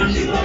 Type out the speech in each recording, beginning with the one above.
Hello.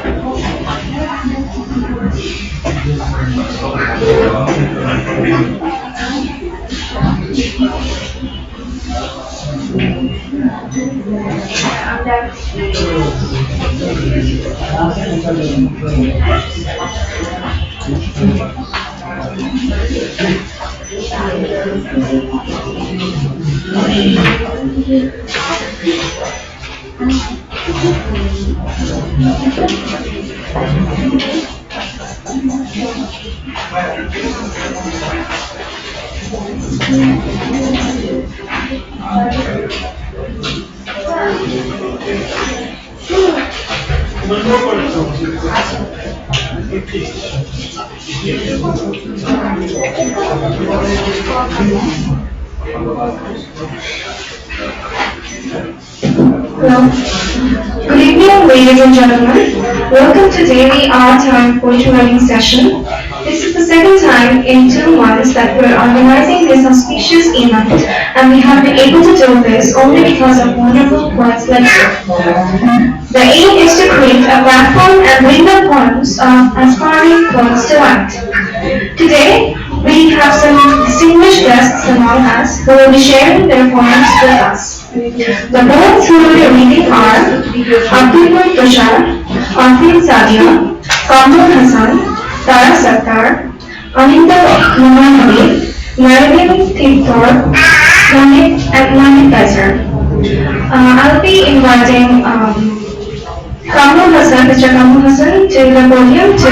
Good evening, ladies and gentlemen. Welcome to Daily Our Time Poetry Writing Session. This is the second time in 2 months that we're organizing this auspicious event, and we have been able to do this only because of wonderful poets like you. The aim is to create a platform and bring the poems of aspiring poets to light. Today, we have some distinguished guests among us who will be sharing their poems with us. The poets who will be reading are Abdul, Tushar, Sadia, Quamrul Hassan, Tarannum Sattar, Namira, Nayeemul, and Nayeemul. I'll be inviting Quamrul Hassan, Mr. Quamrul Hassan, to the podium to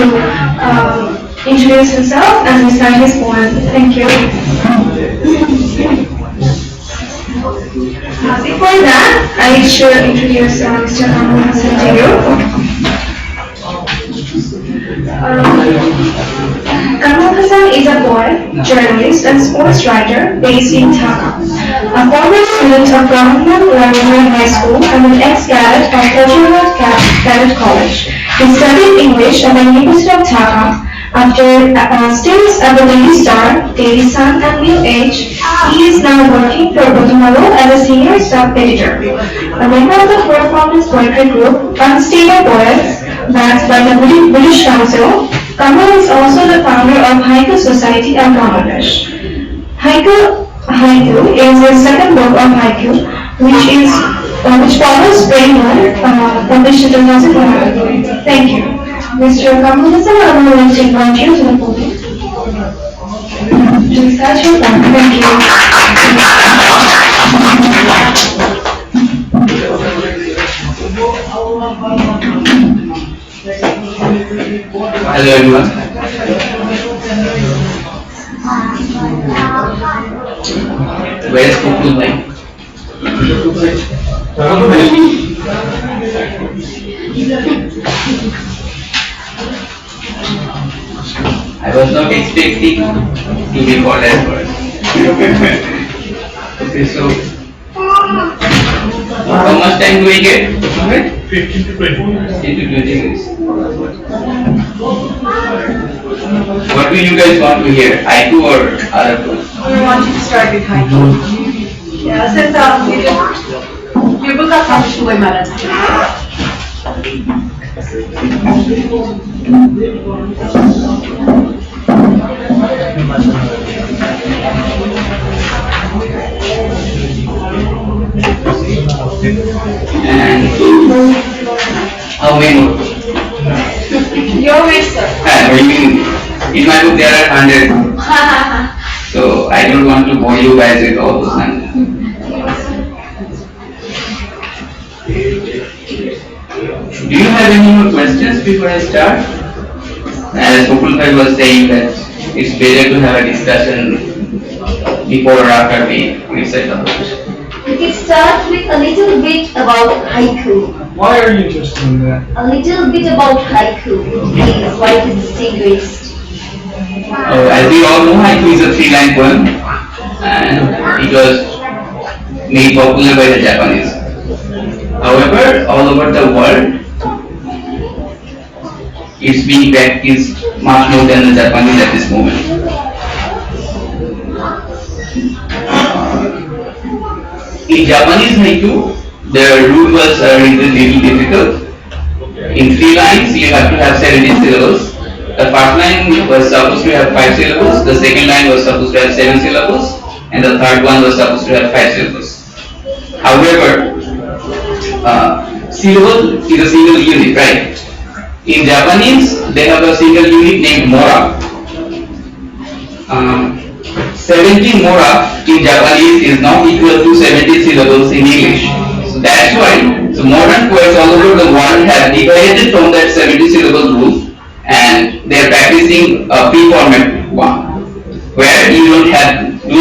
introduce himself and recite his poem. Thank you. Before that, I should introduce Mr. Quamrul Hassan to you. Quamrul Hassan is a poet, journalist, and sports writer based in Dhaka. A former student of Government High School and an ex-cadet of Federal Cadet College. He studied English at the University of Dhaka. After stints at the Daily Star, Daily Sun, and New Age, he is now working for Guatemala as a senior staff editor. A member of the performance poetry group, Unstable Poets, backed by the British Council, Quamrul is also the founder of Haiku Society of Bangladesh. Haiku is the second book of haiku, which follows Spring Moon, published in 2011. Thank you. Mr. Quamrul Hassan, I would like to invite you to the podium. To start your poem. Thank you. Hello everyone. Where is Abdul? I was not expecting to be called as first. Okay, so how much time do I get? 15 to 20 minutes. What will you guys want to hear? Haiku or other poems? We want you to start with haiku. Yeah, since your book got published by EMARAT. And how many more? Your way, sir. In my book there are 100. So I don't want to bore you guys with all those 100. Do you have any more questions before I start? As Abdul was saying that it's better to have a discussion before or after we recite the poem. We can start with a little bit about haiku. Why are you interested in that? A little bit about haiku, please. Why it is distinguished? As we all know, haiku is a 3-line poem and it was made popular by the Japanese. However, all over the world, it's being practiced much more than the Japanese at this moment. In Japanese haiku, the rules are a little difficult In 3 lines, you have to have 17 syllables. The first line was supposed to have 5 syllables, the second line was supposed to have 7 syllables, and the third one was supposed to have 5 syllables. However, syllable is a single unit, right? In Japanese, they have a single unit named mora. 17 mora in Japanese is not equal to 70 syllables in English. So that's why modern poets all over the world have deviated from that 70 syllable rule, and they are practicing a pre-format one, where you do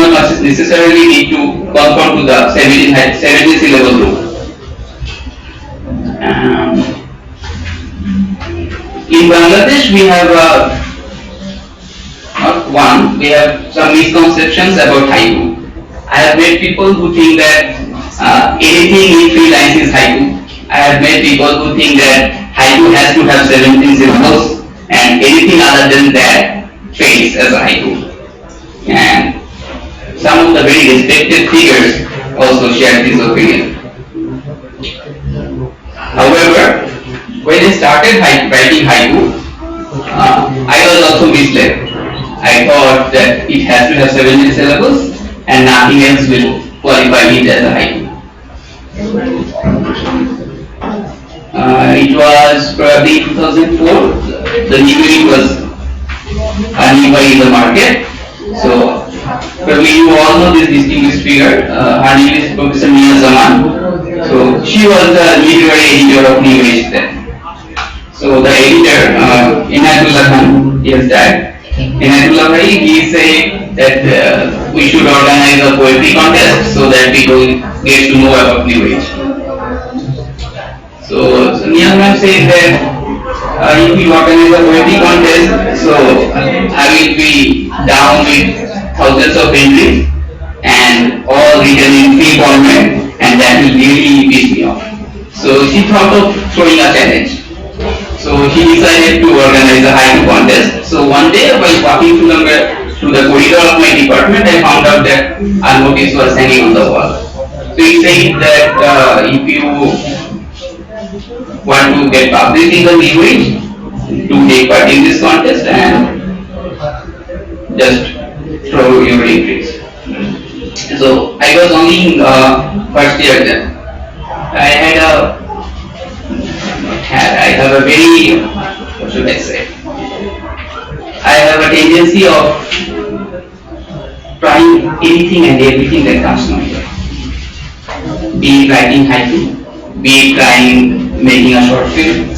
not necessarily need to conform to the 70 syllable rule. In Bangladesh, we have we have some misconceptions about haiku. I have met people who think that anything in 3 lines is haiku. I have met people who think that haiku has to have 17 syllables, and anything other than that fails as a haiku. And some of the very respected figures also share this opinion. However, when I started writing haiku, I was also misled. I thought that it has to have 17 syllables and nothing else will qualify it as a haiku. It was probably 2004. The new unit was nearby in the market. So probably you all know this distinguished figure. Her name is Professor Nuruzzaman. So she was the literary editor of New Age then. So the editor, Abdul Haque, he has died. Abdul Haque, he said that we should organize a poetry contest so that people get to know about New Age. So Nia ma'am said that if we organize a poetry contest, so I will be down with thousands of entries and all written in free format, and that will really piss me off. So she thought of throwing a challenge. So she decided to organize a haiku contest. So one day while walking through the corridor of my department, I found out that a notice was hanging on the wall. So he said that if you want to get published in the New Age, to take part in this contest and just throw your entries. So I was only in first year then. I have a very, what should I say? I have a tendency of trying anything and everything that comes my way. Be it writing haiku, be it trying making a short film,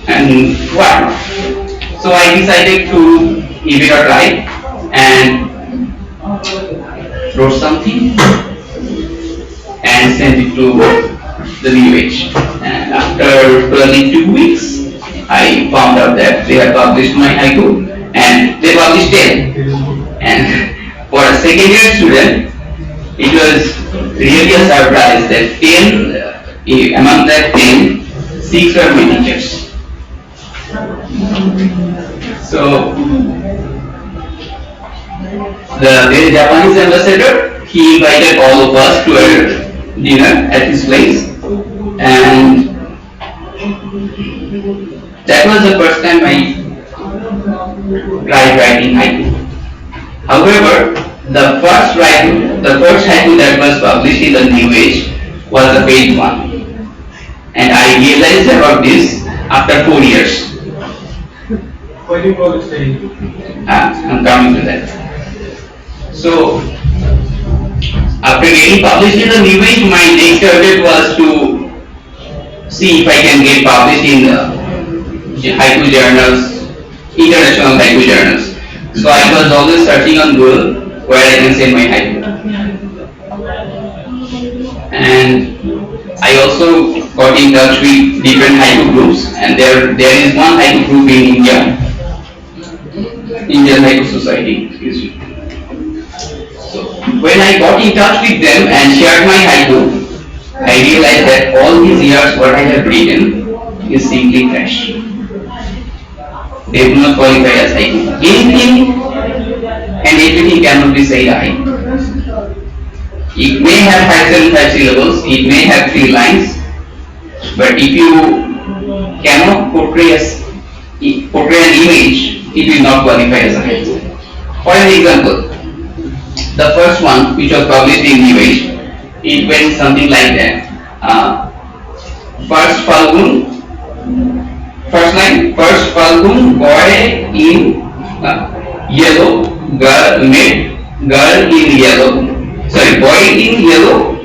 and whatnot. So I decided to give it a try and wrote something and sent it to the New Age. And after probably 2 weeks, I found out that they had published my haiku, and they published 10. And for a second year student, it was really a surprise that 10, among that 10, 6 were my teachers. So the Japanese ambassador, he invited all of us to a dinner at his place, and that was the first time I tried writing haiku. However, the first haiku that was published in the New Age was a paid one, and I realized about this after 4 years. Why do you call it paid? I'm coming to that. So after getting published in the New Age, my next target was to see if I can get published in haiku journals, international haiku journals. So I was always searching on Google where I can send my haiku. And I also got in touch with different haiku groups, and there is one haiku group in India, Indian Haiku Society, excuse me. So when I got in touch with them and shared my haiku, I realized that all these years what I have written is simply trash. They do not qualify as haiku. Anything and everything cannot be said a haiku. It may have 575 syllables, it may have 3 lines, but if you cannot portray an image, it will not qualify as a haiku. For an example, the first one which was published in New Age, it went something like that. First Falgun, first line, first Falgun, boy in yellow, girl in yellow, sorry, boy in yellow,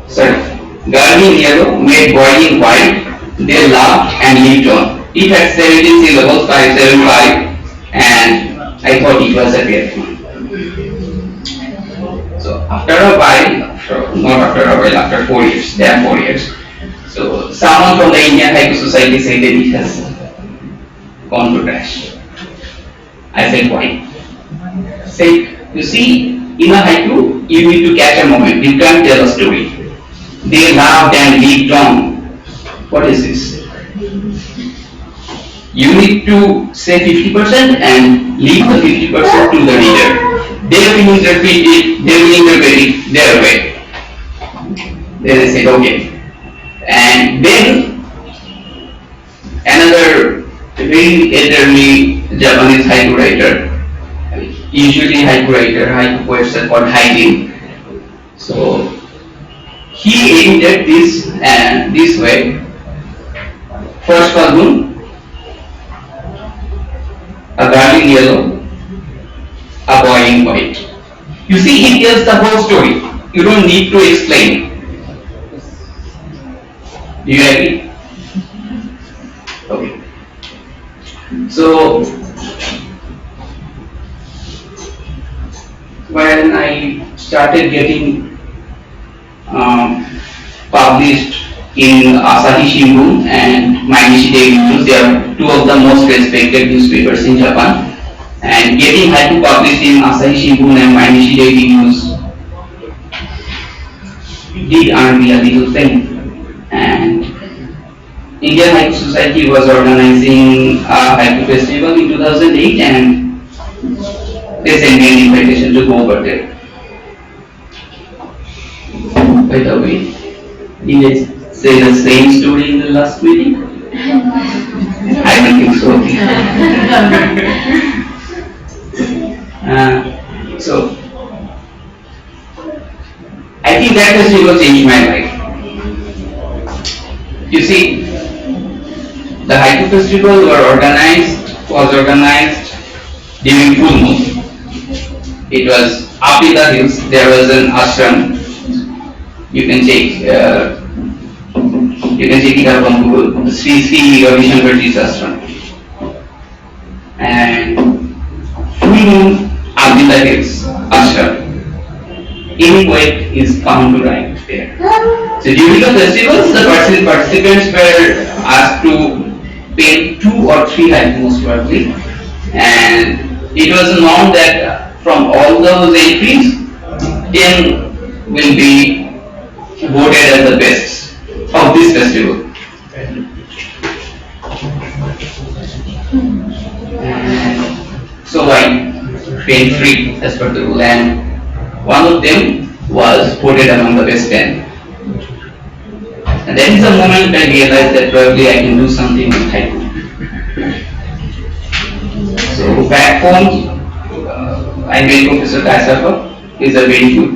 sorry, girl in yellow, made boy in white, they laughed and lived on. It had 17 syllables, 575, and I thought it was a great one. So after a while, after 4 years, there are 4 years. So someone from the Indian Haiku Society said that it has gone to trash. I said, why? Said, you see, in a haiku, you need to catch a moment. You can't tell a story. They laughed and lived on. What is this? You need to say 50% and leave the 50% to the reader. They will interpret it, they will interpret it their way. Then I said, okay. And then another very elderly Japanese haiku writer, usually haiku poets are called haiku. So he edited this and this way. First Falgun, a girl in yellow, a boy in white. You see, he tells the whole story. You don't need to explain. Do you agree? Okay. So, when I started getting published in Asahi Shimbun and Mainichi Daily News, they are two of the most respected newspapers in Japan. And getting haiku published in Asahi Shimbun and Mainichi Daily News did earn me a little fame. And Indian Haiku Society was organizing a haiku festival in 2008, and they sent me an invitation to go over there. By the way, did I say the same story in the last meeting? I don't think so. So, I think that festival changed my life. You see, the haiku festival was organized during full moon. It was up in the hills. There was an ashram. You can check it up on Google. Sri Ravi Shankarji's ashram. And full moon up in the hills, ashram. Any poet is bound to write there. So during the festivals, the participants were asked to paint 2 or 3 haiku most probably, and it was known that from all those entries, 10 will be voted as the best of this festival. So I paint 3 as per the rule, and one of them was voted among the best 10. And that is the moment I realized that probably I can do something with haiku. So back home, I met Professor Kasafa. He is a very good,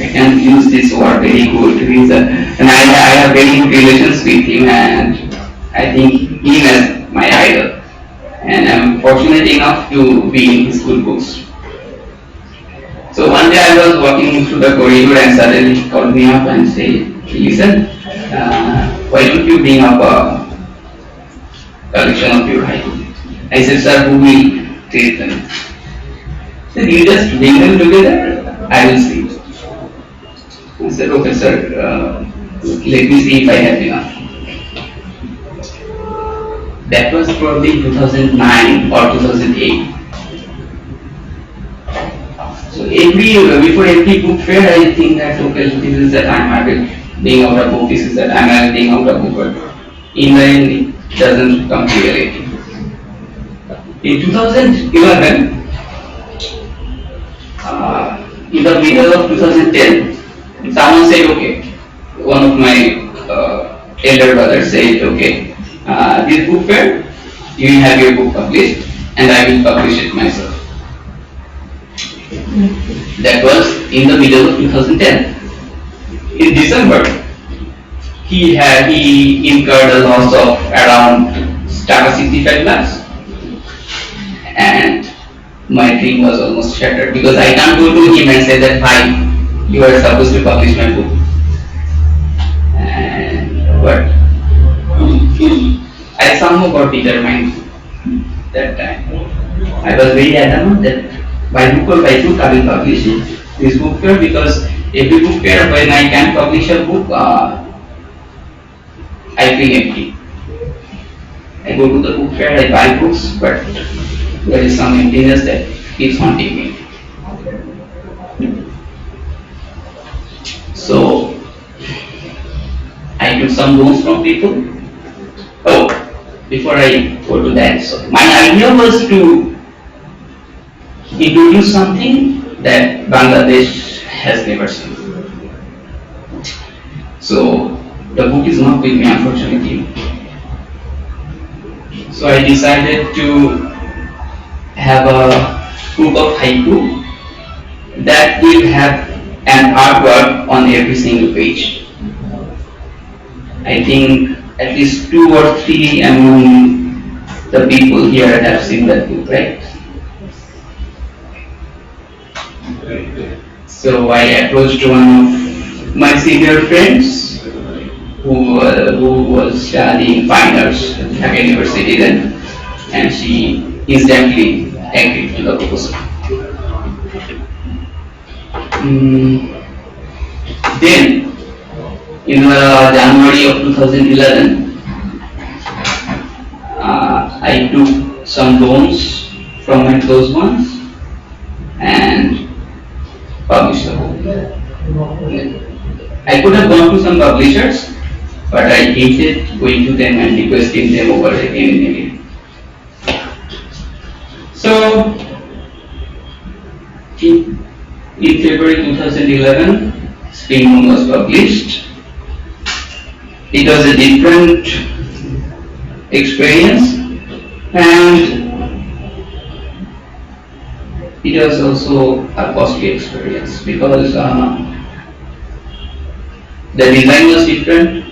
I can use this word, very good. And I have very good relations with him, and I think him as my idol. And I am fortunate enough to be in his good books. So one day I was walking through the corridor and suddenly he called me up and said, listen, why don't you bring up a collection of your haiku? I said, sir, who will take them? He said, you just bring them together, I will see. I said, okay sir, let me see if I have enough. That was probably 2009 or 2008. So before every book fair, I think that okay, this is the time I will bring out a book, this is the time I will bring out a book, but in the end it doesn't come to reality. In 2011, in the middle of 2010, someone said, okay, one of my elder brother said, okay, this book fair, you will have your book published and I will publish it myself. That was in the middle of 2010. In December, he incurred a loss of around Taka 65 lakhs, and my dream was almost shattered because I can't go to him and say that, hi, you are supposed to publish my book. But I somehow got determined that time. I was very adamant that by hook or by crook I will publish it, this book fair, because every book fair when I can publish a book, I feel empty. I go to the book fair, I buy books, but there is some emptiness that keeps haunting me. So I took some loans from people. Oh, before I go to that, so my idea was to introduce something that Bangladesh has never seen. So the book is not with me, unfortunately. So I decided to have a book of haiku that will have an artwork on every single page. I think at least 2 or 3 among the people here have seen that book, right? So I approached one of my senior friends who was studying fine arts at Dhaka University then, and she instantly agreed to the proposal. Then, in January of 2011, I took some loans from my close ones and published the book. I could have gone to some publishers, but I hated going to them and requesting them over again and again. So, in February 2011, Spring Moon was published. It was a different experience, and it was also a costly experience because the design was different,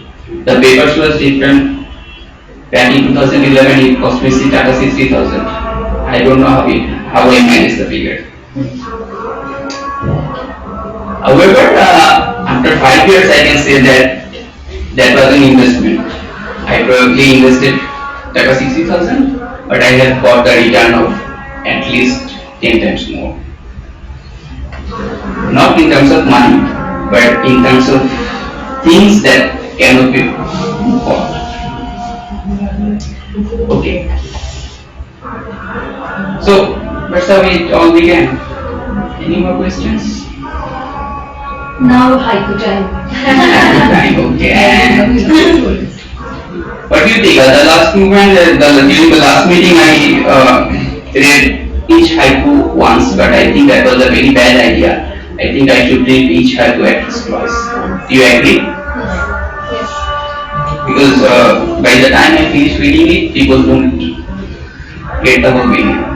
the papers was different. Back in 2011, it cost me Taka 60,000. I don't know how I managed the figure. However, after 5 years, I can say that was an investment. I probably invested Taka 60,000, but I have got a return of at least 10 times more. Not in terms of money, but in terms of things that cannot be bought. Okay. So that's how it all began. Any more questions? Now haiku time. Okay. What do you think? The last movement, during the last meeting, I read each haiku once, but I think that was a very bad idea. I think I should read each haiku at least twice. Do you agree? Yes. Because by the time I finish reading it, people don't get the whole meaning.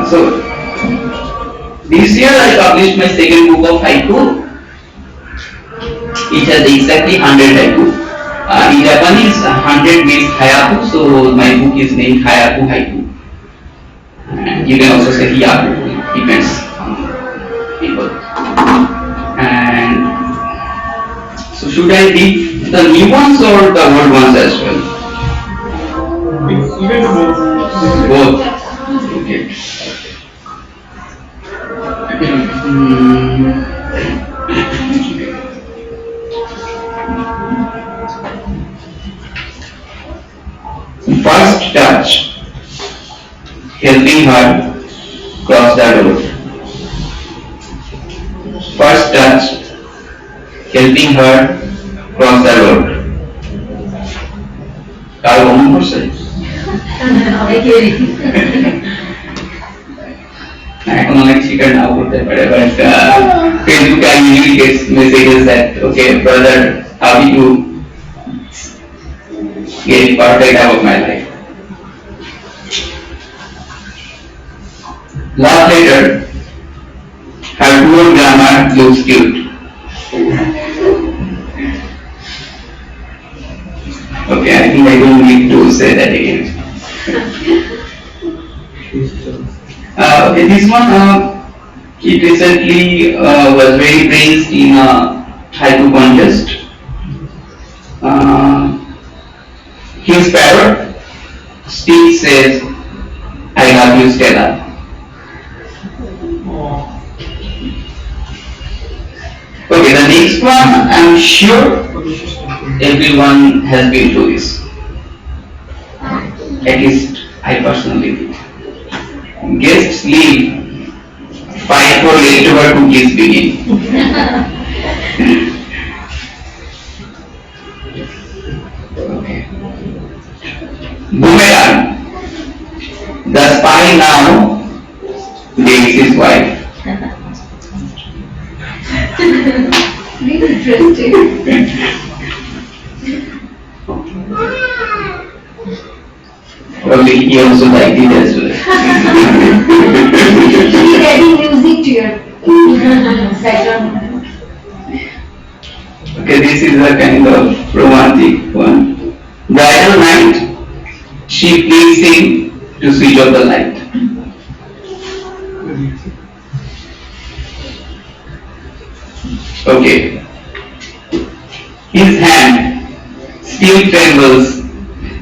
So this year I published my second book of haiku. It has exactly 100 haiku. In Japanese, 100 means hayaku, so my book is named Hayaku Haiku. And you can also say hiyaku, depends on people. And so should I read the new ones or the old ones as well? Even Both. Okay. First touch, helping her cross the road. First touch, helping her cross the road. কার মনে পড়ছে? এখন অনেক শিকার নাও করতে পারে, but ফেসবুকে I usually get messages that okay brother, how do you get perfect about my life. Love letter. Her poor grammar looks cute. Okay, I think I don't need to say that again. Okay, this one, it recently was very praised in a haiku contest. His parrot still says, I love you, Stella. Okay, the next one, I'm sure everyone has been through this. At least I personally did. Guests leave, fight for leftover cookies begin. Okay. Boomerang. The spy now dates his wife. Really interesting. Probably he also liked it as well. She's adding music to your background. Okay, this is a kind of romantic one. Bridal night, she pleads him to switch off the light. Okay. His hand still trembles,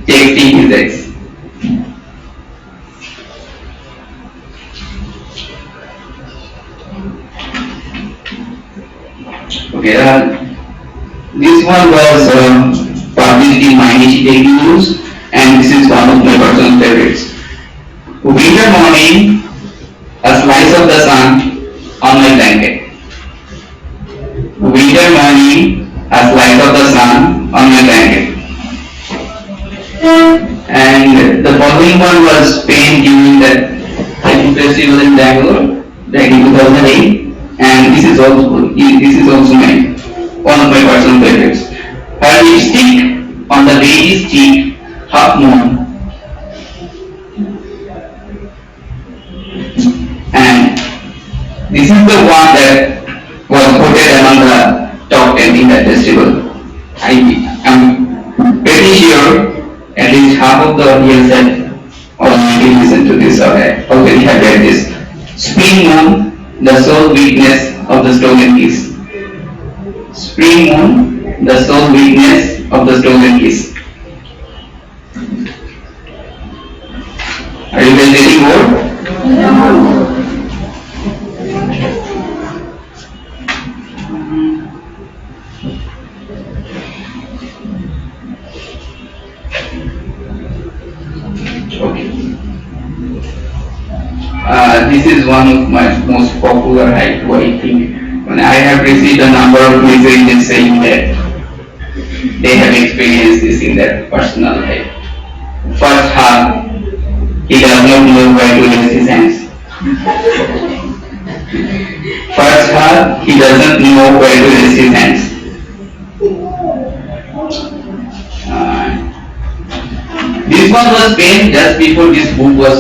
texting his ex. Okay, this one was published in Mainichi Daily News, and this is one of my personal favorites. Winter morning, a slice of the sun on my blanket. Winter morning, a slice of the sun on my blanket. And the following one was Spain during that hiking festival in Bangalore back in 2008, and this is also one of my personal favorites. Her lipstick on the lady's cheek, half moon. And this is the one that was voted among the top 10 in that festival. I am pretty sure at least half of the audience had already listened to this or already had read this. Spring moon, the sole weakness of the stolen kiss. Spring moon, the sole weakness of the stolen kiss. Are you guys getting more? Okay. This is one of my most popular haiku, I think. When I have received a number of messages saying that they have experienced this in their personal life. First hug, he does not know where to raise his hands. First hug, he doesn't know where to raise his hands. This one was penned just before this book was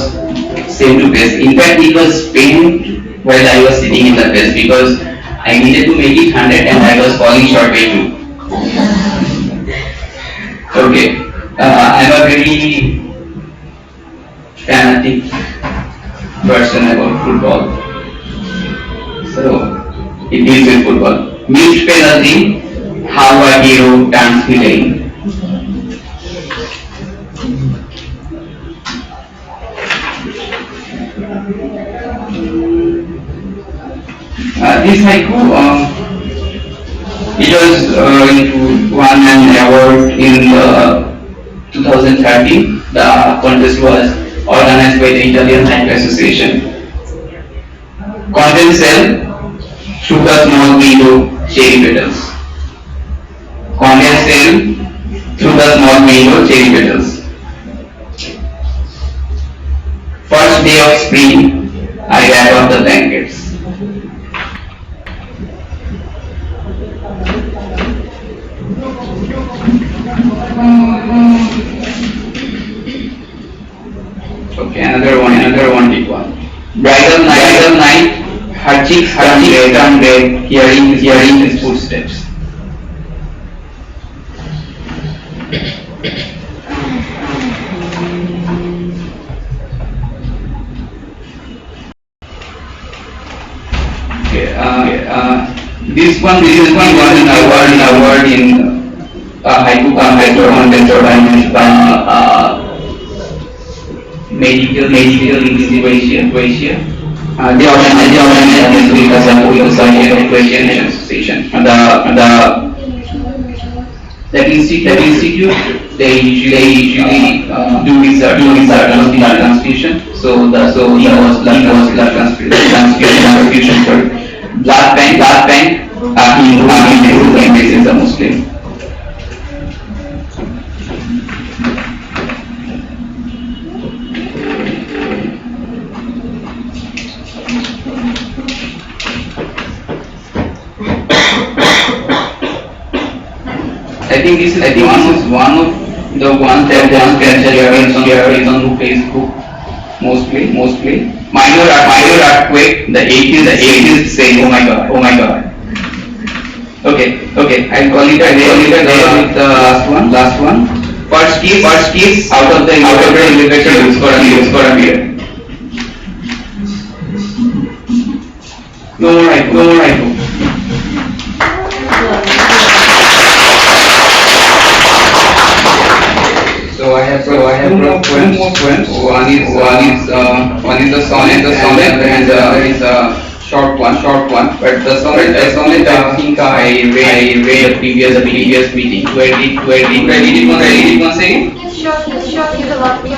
sent to press. In fact, it was penned while I was sitting in the press because I needed to make it 100 and I was falling short by 2. Okay, I'm a very fanatic person about football. So, it deals with football. Missed penalty, how a hero turns villain. This haiku, it was won an award in 2013. The contest was organized by the Italian Haiku Association. Content cell, through the small window, cherry petals. Content cell, through the small window, cherry petals. First day of spring, I of the blankets. Okay, another one, big one. Bridal night, her cheeks turn red, hearing his footsteps. Okay, this one won an award in haiku contest organized by medical Croatia. They organized this because of Croatian Association. That institute, they usually do research on the constitution. So he was blood transfusion for blood bank. He is a Muslim. I think this is one of the ones that appears on Facebook mostly. Minor earthquake. The atheist saying, "Oh my God." Okay. I'll call it with the last one. First kiss out of the elevator. It's gonna appear. No right. So I have two more poems. One is a sonnet, and the other is a short one. But the sonnet, I think I read the previous meeting. Where did it once again? Sure, give a lot of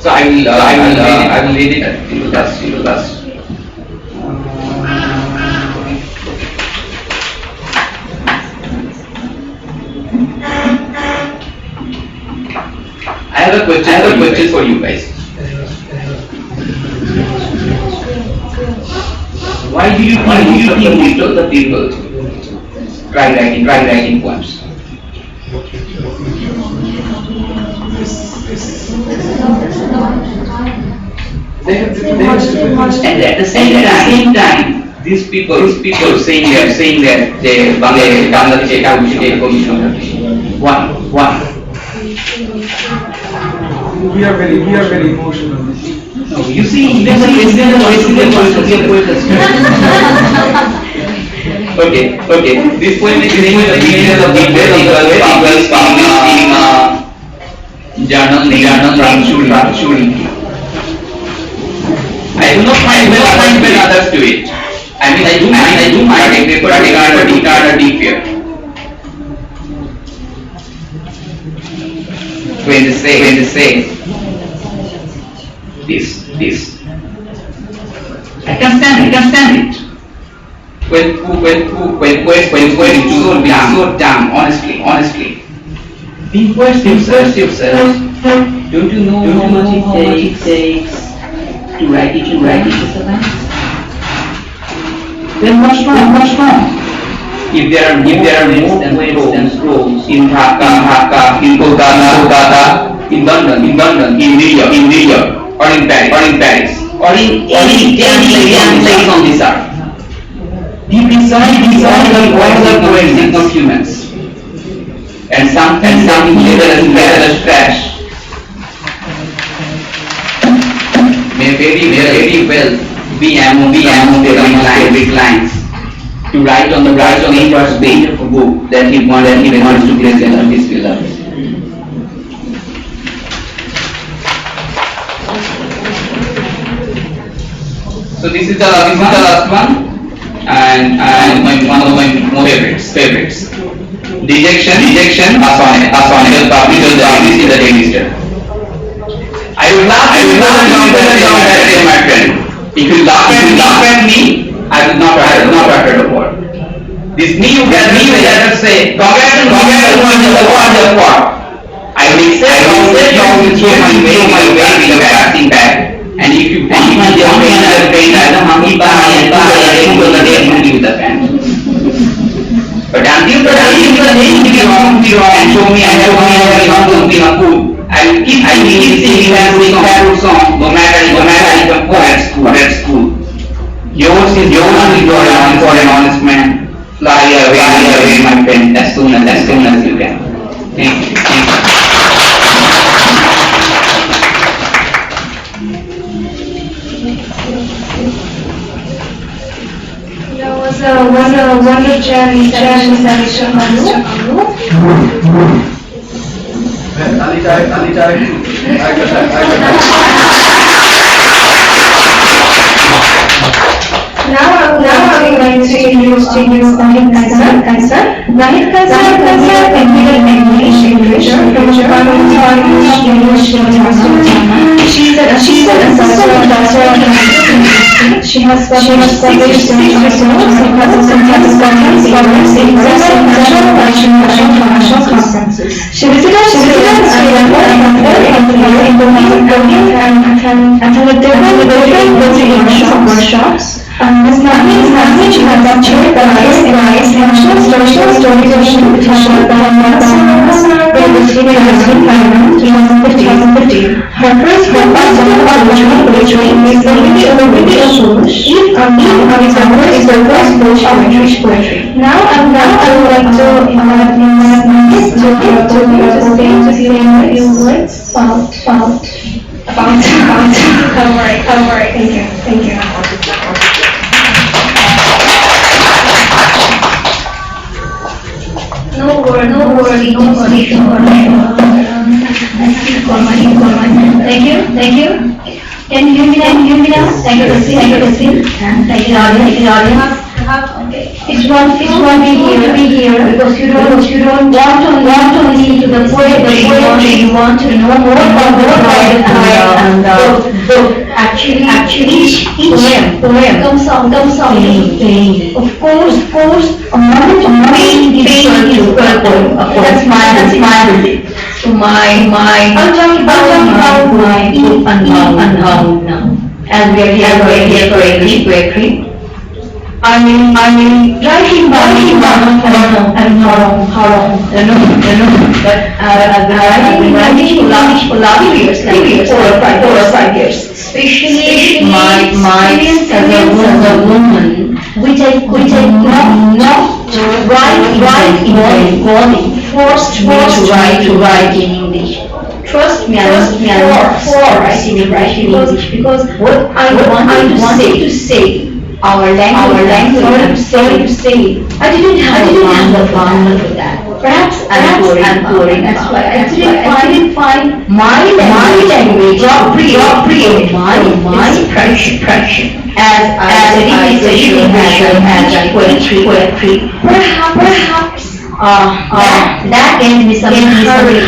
So I will read it in the last. I have a question for you guys. Why do you think most of the people try writing poems? And at the same time, these people saying that they Bangladesh commission. One. We are very emotional. No, you see, even the president wants to be a poet. Okay. This poem is in the details of published in journal Shuri. I do not find when others do it. I do find a paper regarding deep fear. When they say this, I can stand it. When poets so damn honestly. Be poets yourself. Don't you know how much it takes to write it as a man? Then what's wrong? If there are more poets than scrolls in Dhaka, in Kolkata, in London, in New York, or in Paris, or in any damn place on this earth. Deep inside all the poets are not humans, and something little as trash. May very well be among the favorite lines to write on the first page of a book that he wants to present to his beloved. So this is the last one, and one of my favorites. Dejection, a sonnet published in the Daily Star. I will laugh at my friend. If you laugh at me, I will not utter a word. This new letter say, congratulations on the award. I throw my weight in the plastic bag. And if you want the paint, you buy and with the pen. But until the day you belong to and show me and not something of food, I will keep singing that song, no matter if I'm poor at school. Yours is your for an honest man. Fly away, my friend, as soon as you can. Thank you. That was a wonderful journey session. Now I would like to introduce Nahid Kaisar. Nahid Kaisar completed English from Quamrul Hassan. She's an assistant professor at Adress. She has published 6 research articles and has conferences in international conferences. She visited and attended different workshops. Ms. Nahid, she has lectured the national storytelling competition that was in 2015. Her first book on poetry is the Ability of Polish. Is the first poetry. Now I would like to invite Ms. Nahid to say a few words about. Don't worry. Thank you. No worry. Thank you. Can you hear me now? Thank you, Christine. Thank you, audience. Okay. It's one to be here because you don't want to listen to the poetry. You want to know more about the poet and the actually each poem comes on. Of course, a moment to poem. That's my belief. So I'm talking about my unbound now. As we are here for English. I mean, writing about how long, but I've been writing for years, like 4 or 5 years. Especially my experience as a woman, which I could not write in body, forced me to write in English. Trust me, I was forced to write in English because what I wanted to say. Our language, sorry to say, I didn't have the fun for that. Perhaps I'm boring. That's why I didn't find my language appropriate, my expression as I as poetry. Perhaps that gave me some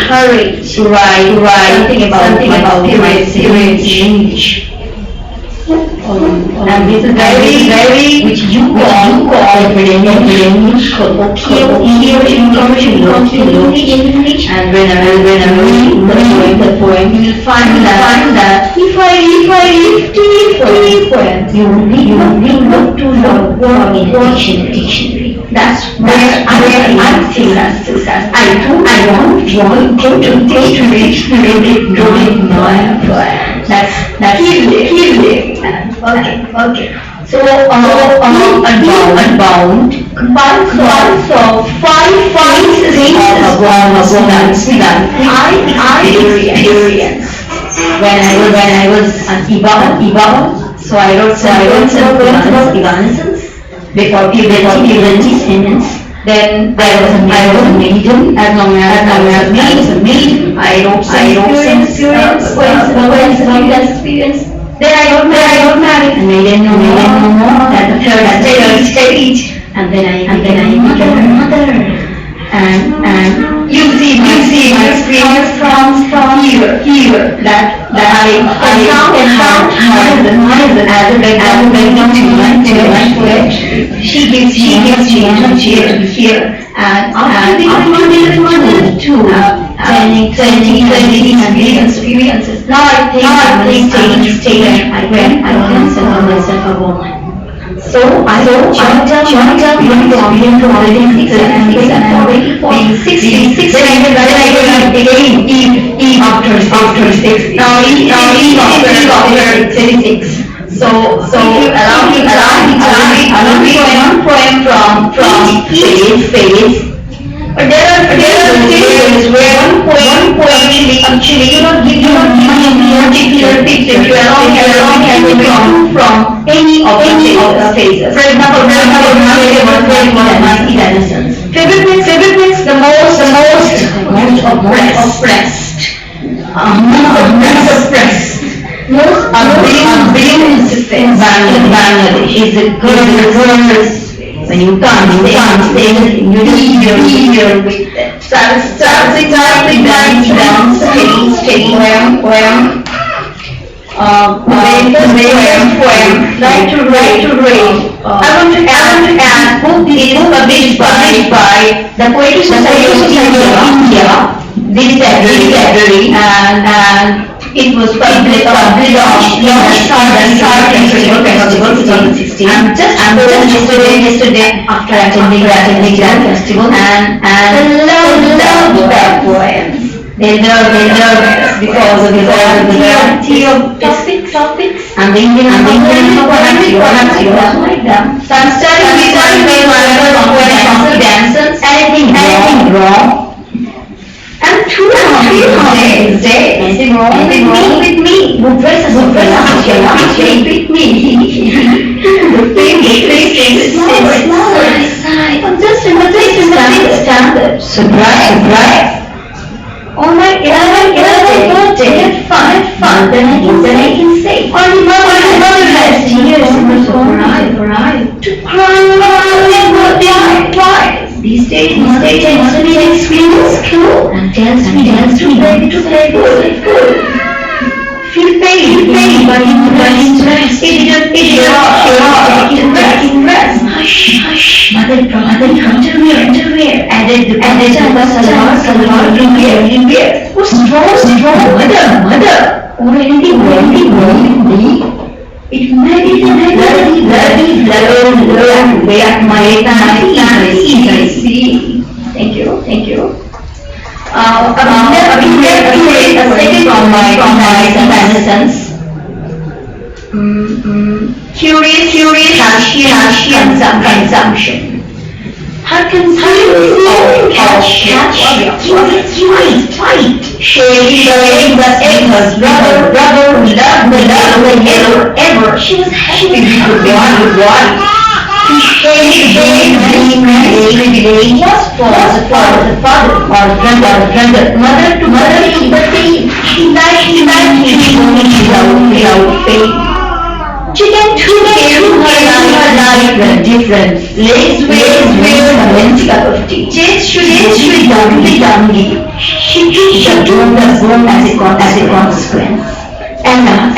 courage to write something about spirits in English. And this is very which you call English, English, and when I read the poem, you will find that if I read 3 poems, you need not to look in a dictionary. That's where I feel that I want to take read my poem. That's healing. Okay. So, unbound consists of 5 phases of I experienced when I was an Iba. So I wrote some Evanescence before independence. Then I was a maiden. As long as I was a maiden, I wrote some experience. Then I got married, and I didn't know more. At the third stage, and then I became a mother. And you see my experience from here. That I found as a background to my poetry. She gives me here. And after becoming mother too, experiences. Now I think I'm on a stage where I consider myself a woman. So I joined up into politics and already for 60. Then I became after 60. Now after 36. So allow me one poem from each phase. But there are phases where one poem actually give you a particular picture from any of the phases. For example, my innocence. Favorite means the most oppressed. Most being insistent. Bangladesh is a girl's. When you can't say anything, you just hear with them. Start exactly down, steady, poem. Poem, right to read. I want to add book is published by the Poetry Society of India. This library and it was published on Sarak Festival 2016. I'm just yesterday after attending that festival and loved that poems. They nervous because of the variety of topics and the Indian perhaps you also like them. So I'm starting with confidence. Anything wrong? And true is there anything wrong with me? Good dresses of with me. I'm just in the standard. Surprise. On my 11th birthday, fun. Then I can say, only mother has tears in her eyes to cry. These days takes me an experience cool and tells me baby to play good. Feel pain, but in rest. Idiot, taking rest. Hush. Mother, underwear. Added salwar, beer. What's wrong, mother? Or anything wrong with me? It may be bloody, where my fancy, I see. Thank you. A second from my innocence. Curious, consumption. How can you catch? Right. Sharing the eggs, brother, love the yellow ever. She was happy with one. Privilege was for the father, or the friend, mother to the same. He liked without pain. She can her life different ways, cup of tea. Should be done. She should do the bone as a consequence. Anna,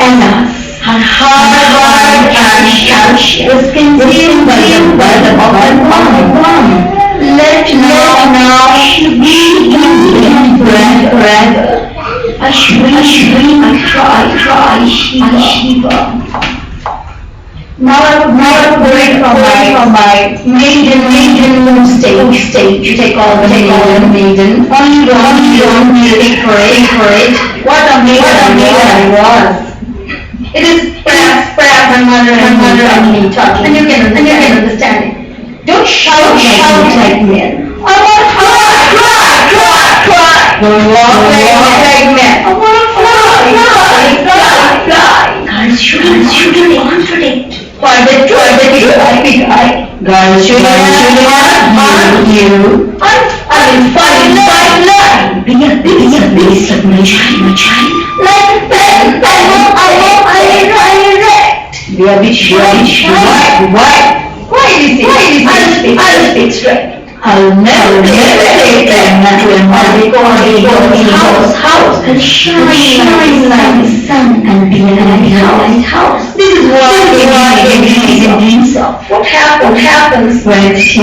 her hard and was consumed by the bomb. Let now should be forever. I scream, I cry, shiver. Now I would break from my maiden stage to take all the maiden. Only don't music for it. What a maiden I was. It is perhaps my mother and me talking, and you can understand it. Don't shout like men. I want to cry. Don't walk like men. I want to fly. Girls shouldn't contradict. For the I girls should harm you. I will fight. Be a beast of my child. Like a pen, I erect. Be a bitch. Why? Why do you think? I'll speak straight. I'll never take them to a Mariko's house and shine like the sun and be in a house. This is what they dreams of. What happens when it's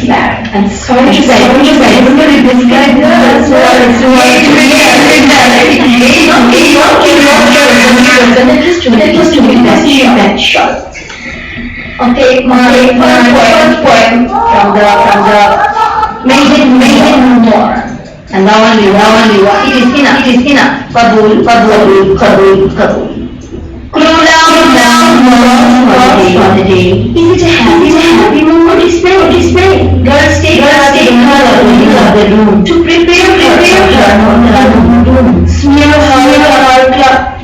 bad? I'm sorry to say, everybody describe this words to be that short. Okay, my first poem from the Maiden Noor. And now only one. It is enough. Kabul. Cool down for the day. Is it a happy moment? Display. Girls take her of the room to prepare her room. Smear her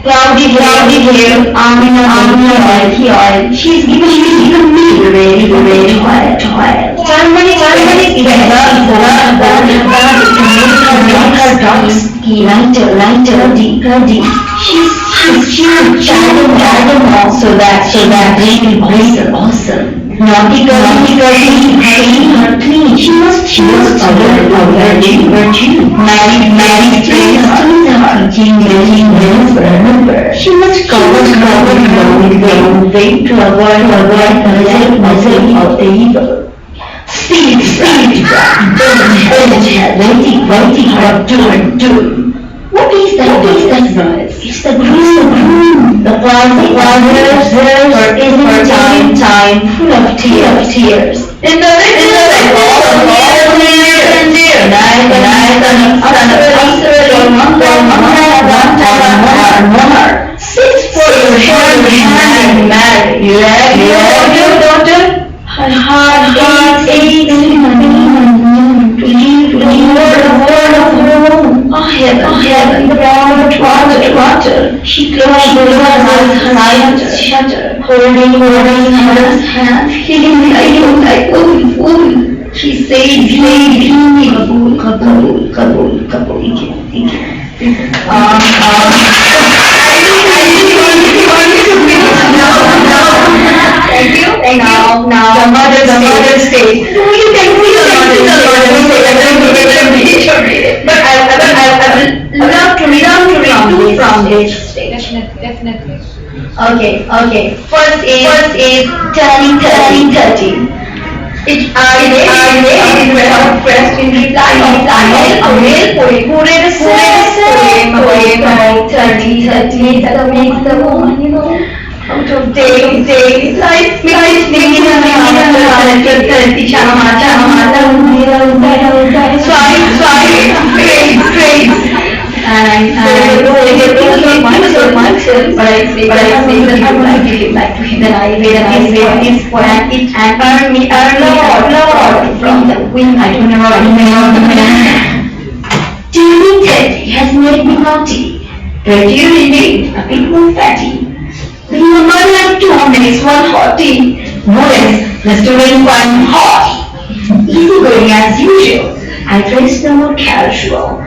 cloudy hair, army oil. She's given me very quiet. Somebody is her dark skin lighter. She's chatting all so that they will be awesome. Naughty girl, her clean. She must virgin. Married remember. She must cover with weight to avoid misery of the evil. Speed, waiting her doom. What is that noise? It's the groom. The flowers are in her time, full of tears. In the night, 6 for your hand and married. You love your daughter? Her heart aches in to leave word of home. Oh heaven, the water. She closed her eyes shutter, holding her hand, feeling like woman. She said, Thank you. And now the mother's state. You can read it. But I will love to read from this stage. Definitely. Okay. First is turning 30. I without question reply a male poet who read a poem about 30 that makes the woman, out of days, life making praise. And I don't myself, but I say that I would like to give back to him. Then I read his poem and earn award from the wind. I don't know. Turning 30 has made me naughty. Dirty remained a bit more fatty. Being a mother like 2 makes one haughty. Notice the student one haughty. Easy going as usual. I dress no more casual.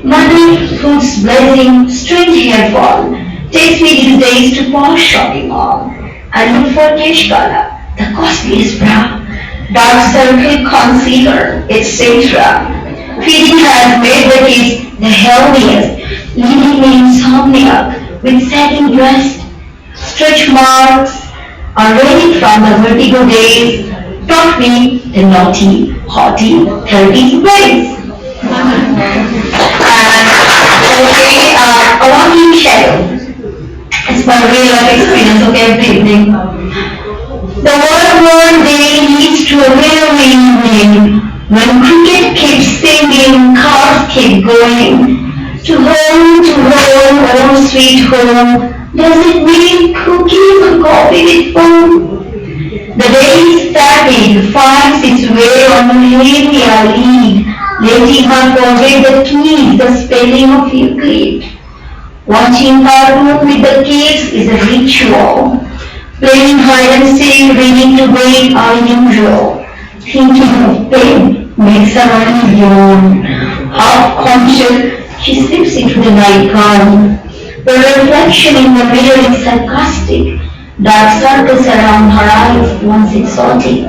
Money, fruits, blessing, strange hair fall. Takes me these days to pawn shopping mall. I look for Keshkala, the costliest bra. Dark circle concealer, etc. Feeding has made the kids the healthiest, leaving me insomniac with sagging breast. Stretch marks are ready from the vertigo days. Taught me the naughty, haughty 30s ways. A walking shadow. It's my real life experience of everything. The world day leads to a weary evening when cricket keeps singing, cars keep going. To home, home sweet home. Does it mean cookies or coffee with foam? The day is fatigue finds its way on a heavy lead, letting her forget the keys, the spelling of Euclid. Watching cartoon with the kids is a ritual. Playing hide and seek, reading to wait are usual. Thinking of pain makes her yawn. Half conscious, she slips into the nightgown. The reflection in the mirror is sarcastic. Dark circles around her eyes once exotic.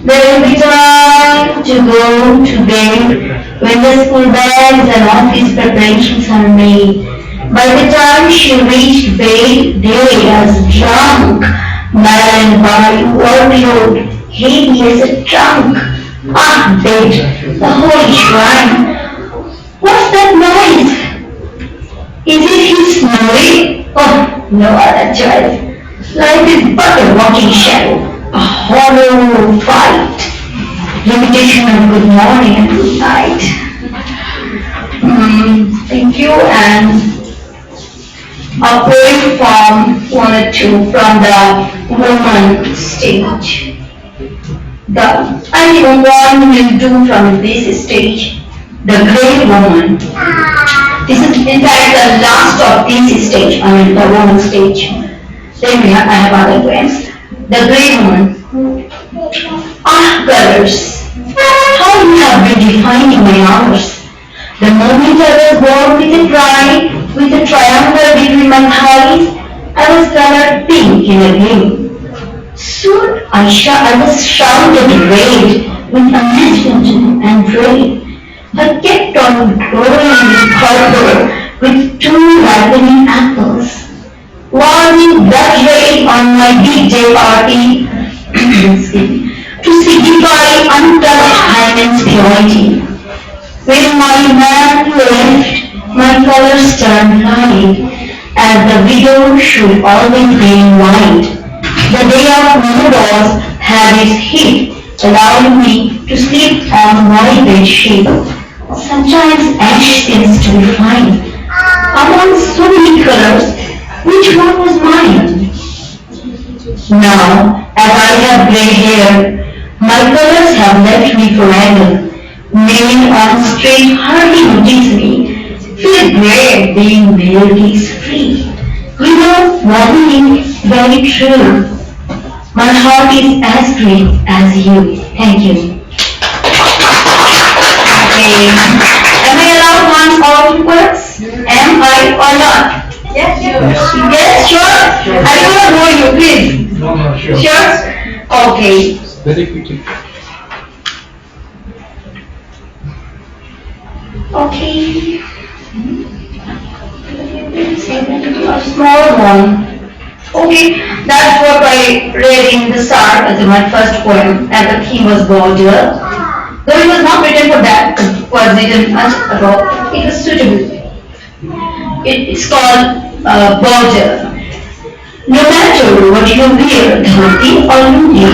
There will be time want to go to bed when the school bags and office preparations are made. By the time she reached bed, Day was drunk, man by workload, heavy as a trunk. Ah, bed, the holy shrine. What's that noise? Is it his snoring? Oh, no other choice. Life is but a walking shadow, a hollow fight. Limitation of good morning and good night. Thank you, and a poem from one or two from the woman stage. I one will do from this stage, the grey woman. This is in fact the last of this stage, the woman stage. Then I have other poems. The grey woman. Ah, colors, how you have been defining my hours. The moment I was born with a triangle between my thighs, I was colored pink in a game. Soon I was shrouded red with amazement and dread. I kept on growing with purple with two ripening apples. Warming blood red on my big day party to signify untouched hymen's purity. When my man left, my colors turned light, as the widow should always be in white. The day of Noor had its heat, allowing me to sleep on my bed sheet. Sometimes ash seems to be fine. Among so many colors, which one was mine? Now, as I have grey hair, my colors have left me forever. Men on street hardly notice me. Feel great being beauty's free. You know, one thing very true. My heart is as great as you. Thank you. Okay. Am I allowed one or two words? Am I or not? Yes, sure. Yes, sure. I don't know you, please. No, sure. Sure? Okay. Very quickly. Okay. A small one. Okay, that's what I read in the start as my first poem, and the theme was border. Though it was not written for that, it was written at all. It was suitable. It's called border. No matter what you wear, dhoti or lungi,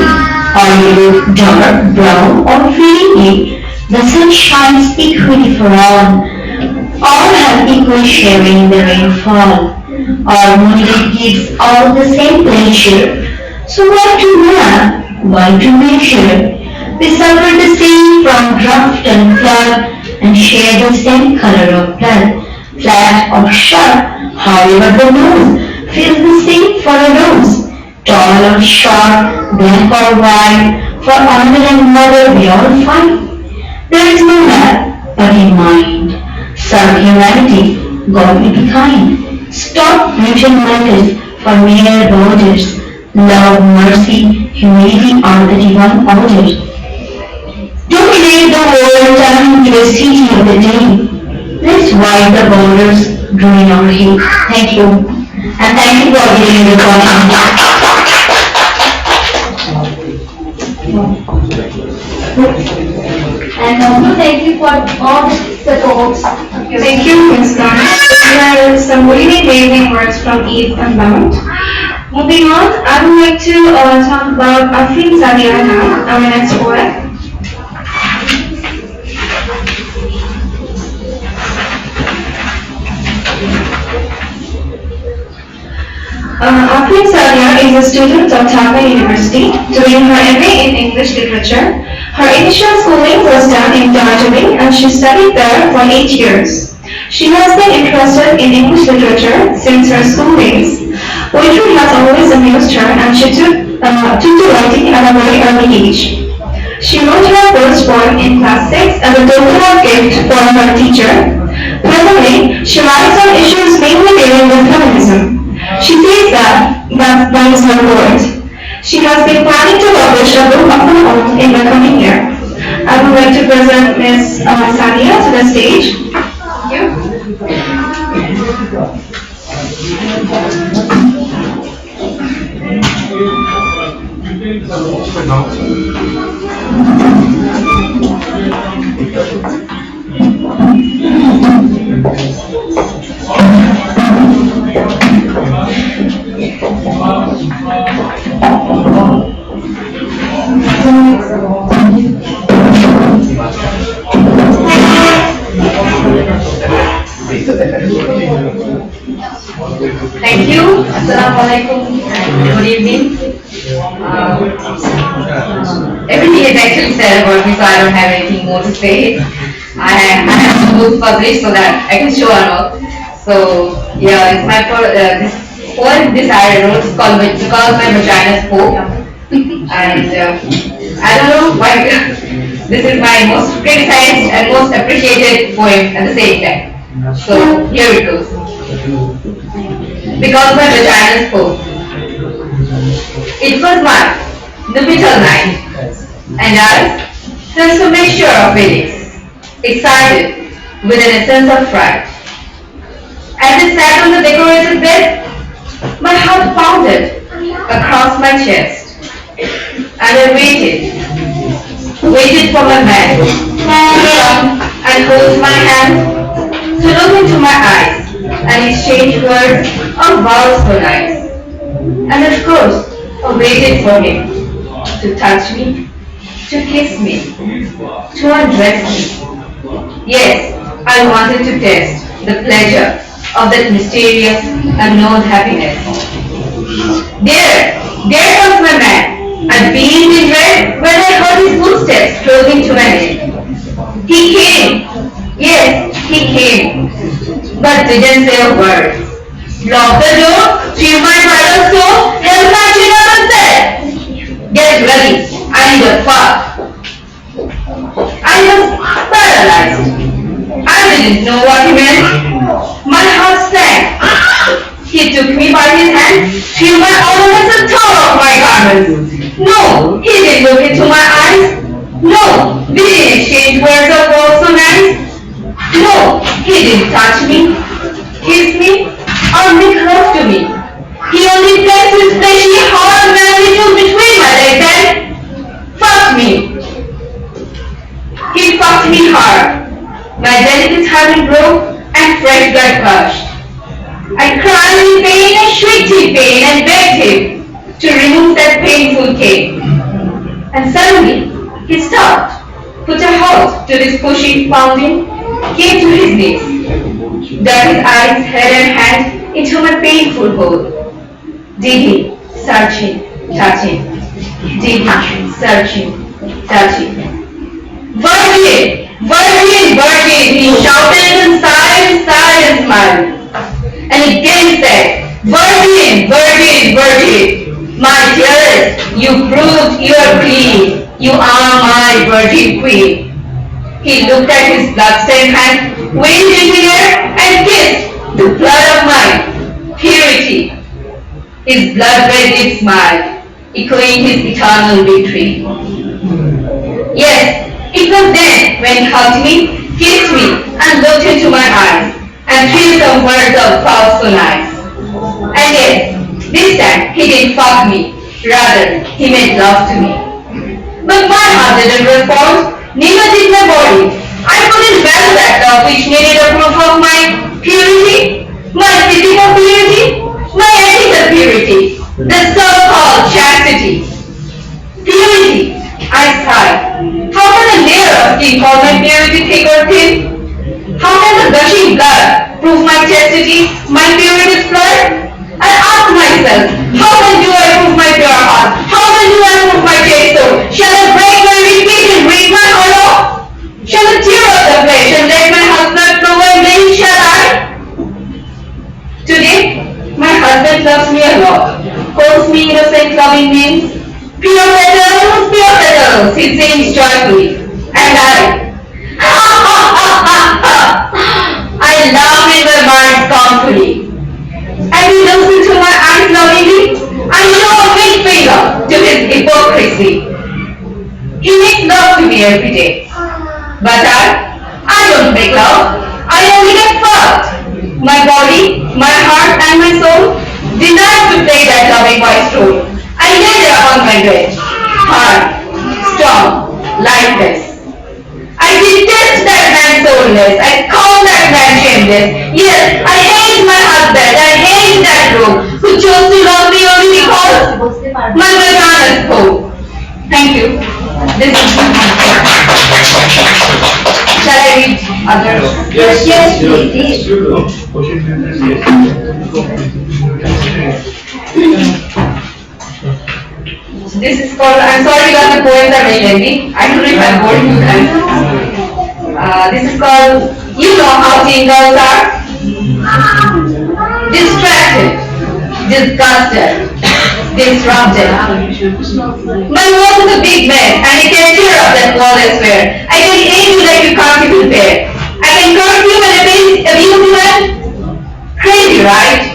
or you look dark, brown or creamy, the sun shines equally for all. All have equal sharing in the rainfall. Our moonlight gives all the same pleasure. So why to map? Why to measure? We suffer the same from draft and flood, and share the same color of blood. Flat or sharp, however the nose feels the same for a rose. Tall or short, black or white, for honor and mother we all fight. There is no map but in mind. Serve humanity, God will be kind. Stop mutual motives for mere borders. Love, mercy, humility are the divine orders. Don't let the world turn into a city of the day. Let's wipe the borders growing our head. Thank you. And thank you for giving me the And also thank you for all the supports. Thank you, Ms. Khan. There are some really amazing words from Eve and Mount. Moving on, I would like to talk about Afrin Sadia now, our next poet. Afrin Sadia is a student of Dhaka University doing her MA in English Literature. Her initial schooling was done in Darjeeling and she studied there for 8 years. She has been interested in English literature since her school days. Poetry has always amused her and she took to writing at a very early age. She wrote her first poem in class 6 as a token of gift for her teacher. Presently, she writes on issues mainly dealing with feminism. She says that is her poet. She has been planning to publish a book of her own in the coming year. I would like to present Ms. Sania to the stage. Thank you. Thank you. Assalamualaikum. Good evening. Everything is actually said about me, so I don't have anything more to say. I have to move publish so that I can show around. So yeah, it's my this poem. This I wrote is called "Because My Vagina Spoke," and I don't know why. This is my most criticized and most appreciated poem at the same time. So here it goes. Because my vagina spoke. It was one nuptial night, and I sensed a mixture of feelings, excited with an essence of fright. As I sat on the decorated bed, my heart pounded across my chest, and I waited for my man to come and hold my hand, to look into my eyes and exchange words of vows so nice. And of course, I waited for him to touch me, to kiss me, to undress me. Yes, I wanted to test the pleasure of that mysterious, unknown happiness. There comes my man. I beamed in red when I heard his footsteps closing to my neck. He came. Yes, he came, but didn't say a word. Locked the door, threw my bridal stone, held my chin up and said, "Get ready, I need a fuck." I was paralyzed. I didn't know what he meant. My heart sank. He took me by his hand, threw my ornaments and tore off my garments. No, he didn't look into my eyes. No, we didn't exchange words of love so nice. No, he didn't touch me, kiss me, or make love to me. He only placed his fleshy, hard mandibles between my legs and fucked me. He fucked me hard. My delicate heart broke and fresh blood gushed. I cried in pain and shrieked in pain and begged him to remove that painful cane. And suddenly, he stopped, put a halt to this pushing, pounding, came to his knees, dug his eyes, head and hand into my painful hole, digging, searching, touching, digging, searching, touching. "Virgin! Virgin! Virgin!" he shouted and sighed and smiled. And again said, "Virgin! Virgin! Virgin! My dearest, you proved your plea. You are my virgin queen." He looked at his bloodstained hand, waved in the air, and kissed the blood of my purity. His blood-red lips smiled, echoing his eternal victory. Yes, it was then when he hugged me, kissed me, and looked into my eyes, and threw some words of vows so nice. And yes, this time he didn't fuck me, rather he made love to me. But my heart didn't respond, neither did my body. I couldn't bear that love which needed a proof of my purity, my physical purity, my ethical purity, the so-called chastity. Purity, I sighed. How can a layer of skin call my purity thick or thin? How can the gushing blood prove my chastity, my purity blood? I ask myself, how then do I prove my pure heart? How then do I prove my chaste soul? Shall I break my repeat and break my hollow? Shall I tear up the flesh and let my husband flow and then shall I? Today, my husband loves me a lot, calls me innocent loving names. Pure petals, he sings joyfully. And I laugh in my mind scornfully. And he looks into my eyes lovingly. I show a big finger to his hypocrisy. He makes love to me every day. But I don't make love. I only get fucked. My body, my heart, and my soul denies to play that loving voice role. I lay there upon my bed, hard, strong, lifeless. I detest that man soulless. I call that man shameless. Yes, I hate my husband. I hate that rogue who chose to love me only because my vagina spoke. Thank you. This is Shall I read others? Yes, please. This is called, I'm sorry because the poems are very lengthy. I don't know if I'm boring you guys. This is called, you know how teen girls are? Distracted, disgusted, disrupted. My wall is a big man and I can tear up that wall elsewhere. I can hate you like you can't even bear. I can curse you and abuse you and crazy, right?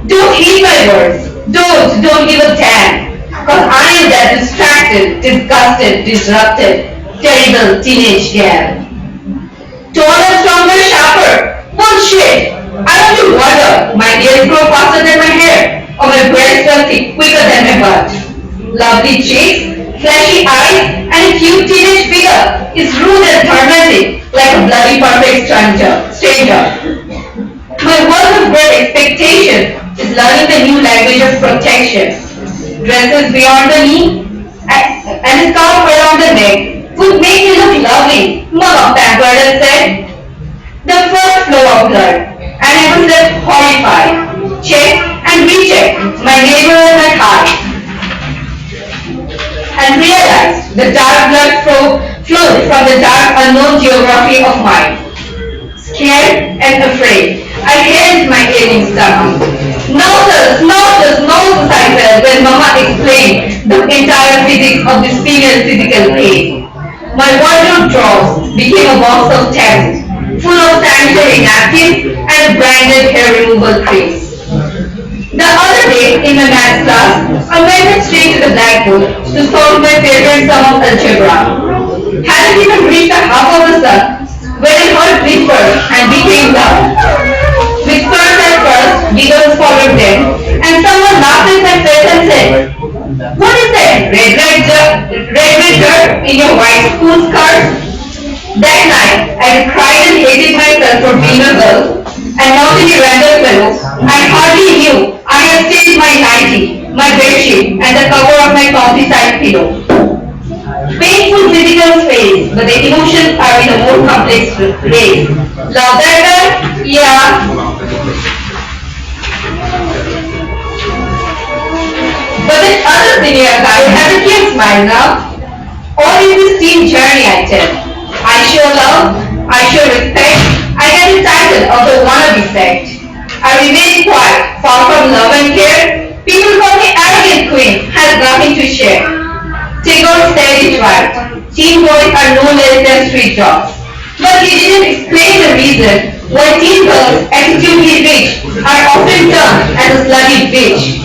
Don't heed my words. Don't give a damn. Because I am that distracted, disgusted, disrupted, terrible teenage gal. Taller, stronger, sharper. Bullshit. I don't do wonder. My nails grow faster than my hair. Or my breasts are thick, quicker than my butt. Lovely cheeks, flashy eyes, and a cute teenage figure is rude and tormented like a bloody perfect stranger. My world of great expectation is learning the new language of protection. Dresses beyond the knee and a scarf around the neck would make me look lovely, Mama pampered and said. The first flow of blood, and I was left horrified. Check and recheck my neighbor and my heart, and realized the dark blood flowed from the dark unknown geography of mine. Scared and afraid, I held my ailing stomach. Noses, I felt when Mama explained the entire physics of this female physical pain. My wardrobe drawers became a box of tests, full of sanitary napkins and branded hair removal creams. The other day in my maths class, I went straight to the blackboard to solve my favorite sum of algebra. Hadn't even reached the half of the sum when I heard whispers and became loud. Whispers at first, giggles followed them, and someone laughed at my face and said, "What is that red dirt in your white school skirt?" That night, I cried and hated myself for being a girl, and not any random fellow. I hardly knew I had stained my nightie, my bedsheet, and the cover of my comfy side pillow. Painful physical phase, but the emotions are in a more complex place. Love that guy? Yeah. But that other senior guy has a cute smile now. All is this team journey, I tell. I show love, I show respect, I get the title of the wannabe sect. I remain quiet, far from love and care. People call me arrogant queen, has nothing to share. Tagore said it right. Teen boys are no less than street dogs. But he didn't explain the reason why teen girls, attitudely rich, are often termed as a slutty bitch.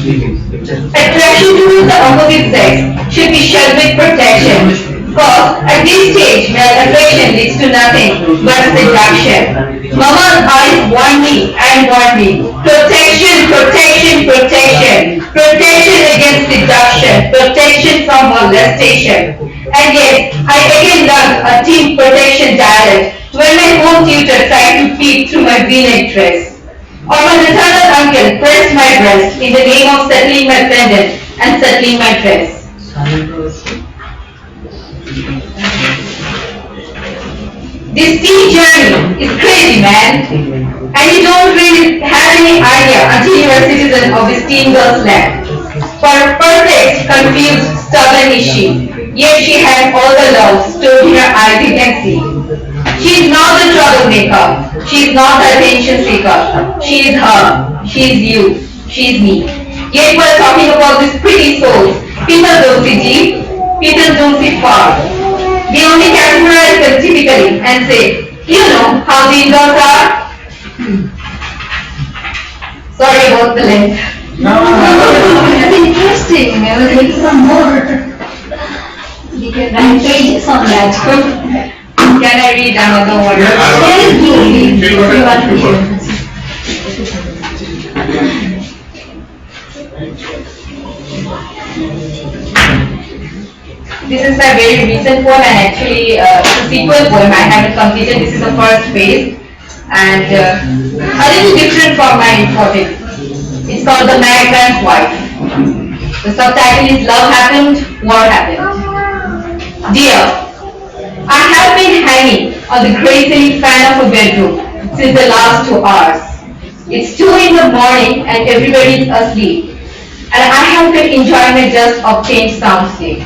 Attraction towards the opposite sex should be shed with protection. Cause at this stage, male attraction leads to nothing but seduction. Mama's eyes warn me and warn me. Protection, protection, protection. Protection against seduction. Protection from molestation. And yes, I again learned a teen protection dialect when my home tutor tried to peep through my v-neck dress. Or my maternal uncle pressed my breast in the name of settling my pendant and settling my dress. This teen journey is crazy, man. And you don't really have any idea until you are a citizen of this teen girl's land. Perfect, confused, stubborn is she. Yet she has all the love stored in her eyes you can see. She is not the troublemaker. She is not the attention seeker. She is her. She is you. She is me. Yet while talking about these pretty souls, people don't see deep. People don't see far. They only categorize them typically and say, you know how these girls are? Sorry about the length. That's interesting. I will take some more. We can write pages on that. Can I read another one? This is my very recent poem, and actually it's a sequel poem. I haven't completed. This is the first phase, and a little different from my topic. It's called The Migrant Wife. The subtitle is Love Happened, War Happened. Dear, I have been hanging on the grey silk fan of a bedroom since the last 2 hours. It's 2 in the morning and everybody is asleep. And I have been enjoying my just obtained sound sleep,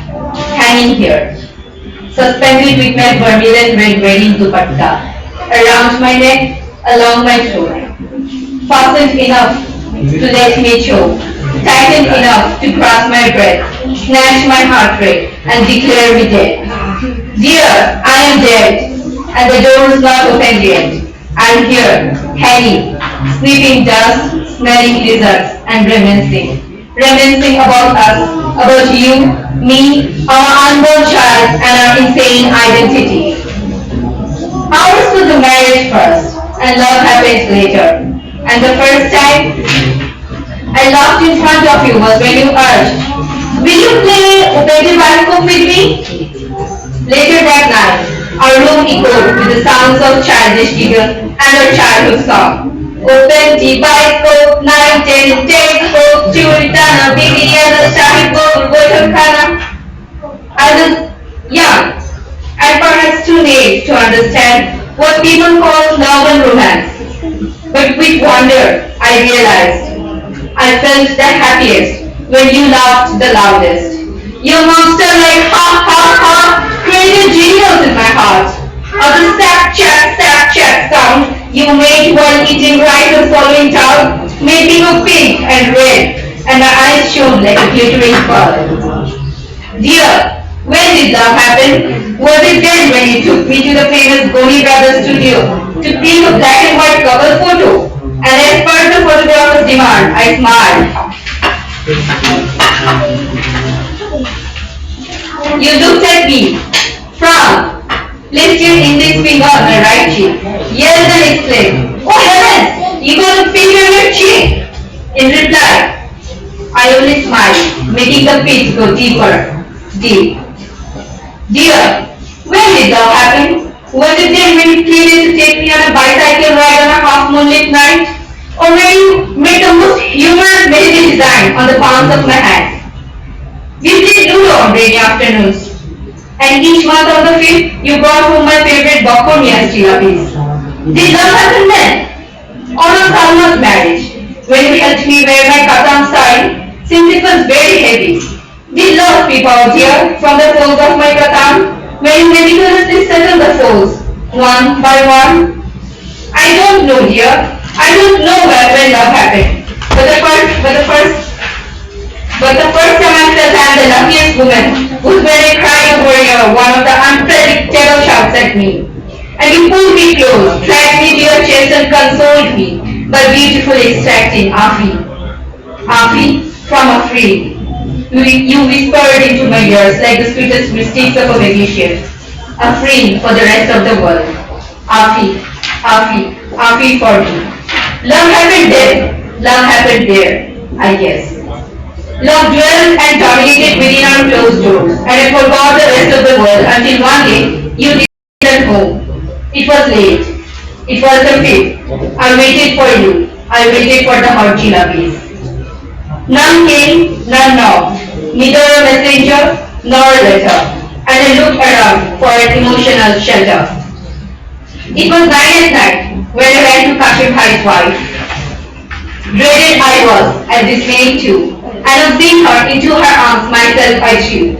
hanging here, suspended with my vermilion red wedding dupatta, around my neck, along my throat, fastened enough to let me choke, tightened enough to grasp my breath, snatch my heart rate, and declare me dead. Dear, I am dead, and the door is not opened yet. I'm here, hanging, sniffing dust, smelling lizards, and reminiscing about us, about you, me, our unborn child, and our insane identity. Ours was the marriage first, and love happened later. And the first time I laughed in front of you was when you urged, will you play Open Bioscope with me? Later that night, our room echoed with the sounds of childish giggle and our childhood song. Open the bioscope, 9, 10, telescope, Churitana, Bibiana, Shahid, Khana. I was young and perhaps too naive to understand what people call love and romance. But with wonder, I realized I felt the happiest when you laughed the loudest. Your monster-like ha ha ha created jingles in my heart. Of the sap chat sound you made while eating rice and swallowing towel made me go pink and red, and my eyes shone like a glittering pearl. Dear, when did love happen? Was it then when you took me to the famous Goni Brothers studio to print a black and white couple photo? And as per the photographer's demand, I smiled. You looked at me, frowned, placed your index finger on my right cheek, yelled and exclaimed, oh heavens, you got a finger on your cheek. In reply, I only smiled, making the pitch go deeper, deep. Dear, when did love happen? Was it then when you pleaded to take me on a bicycle ride on a half moonlit night? Or when you made the most humorous melody design on the palms of my hands? We played Ludo on rainy afternoons. And each month on the 5th, you brought home my favorite Bakonia jilabis. Did love happen then? Or on Salma's marriage, when you helped me wear my katam sari, since it was very heavy? Did love peep out here from the folds of my katam, when you meticulously settled the folds, one by one? I don't know, dear. I don't know when love happened. But the first time I felt I am the luckiest woman was when I cried over one of the unpredictable shouts at me. And you pulled me close, dragged me to your chest and consoled me by beautifully extracting Afi. Afi from Afri. You whispered into my ears like the sweetest mystics of a magician. Afri for the rest of the world. Afi, Afi, Afi for me. Love happened then, love happened there, I guess. Love dwelled and dominated within our closed doors, and I forgot the rest of the world until one day you didn't home. It was late. It was the 5th. I waited for you. I waited for the hot jilabis. None came, none knocked. Neither a messenger nor a letter. And I looked around for an emotional shelter. It was 9 at night when I ran to Kashif Bhai's wife. Dreaded I was, and dismayed too, and on seeing her into her arms myself I drew.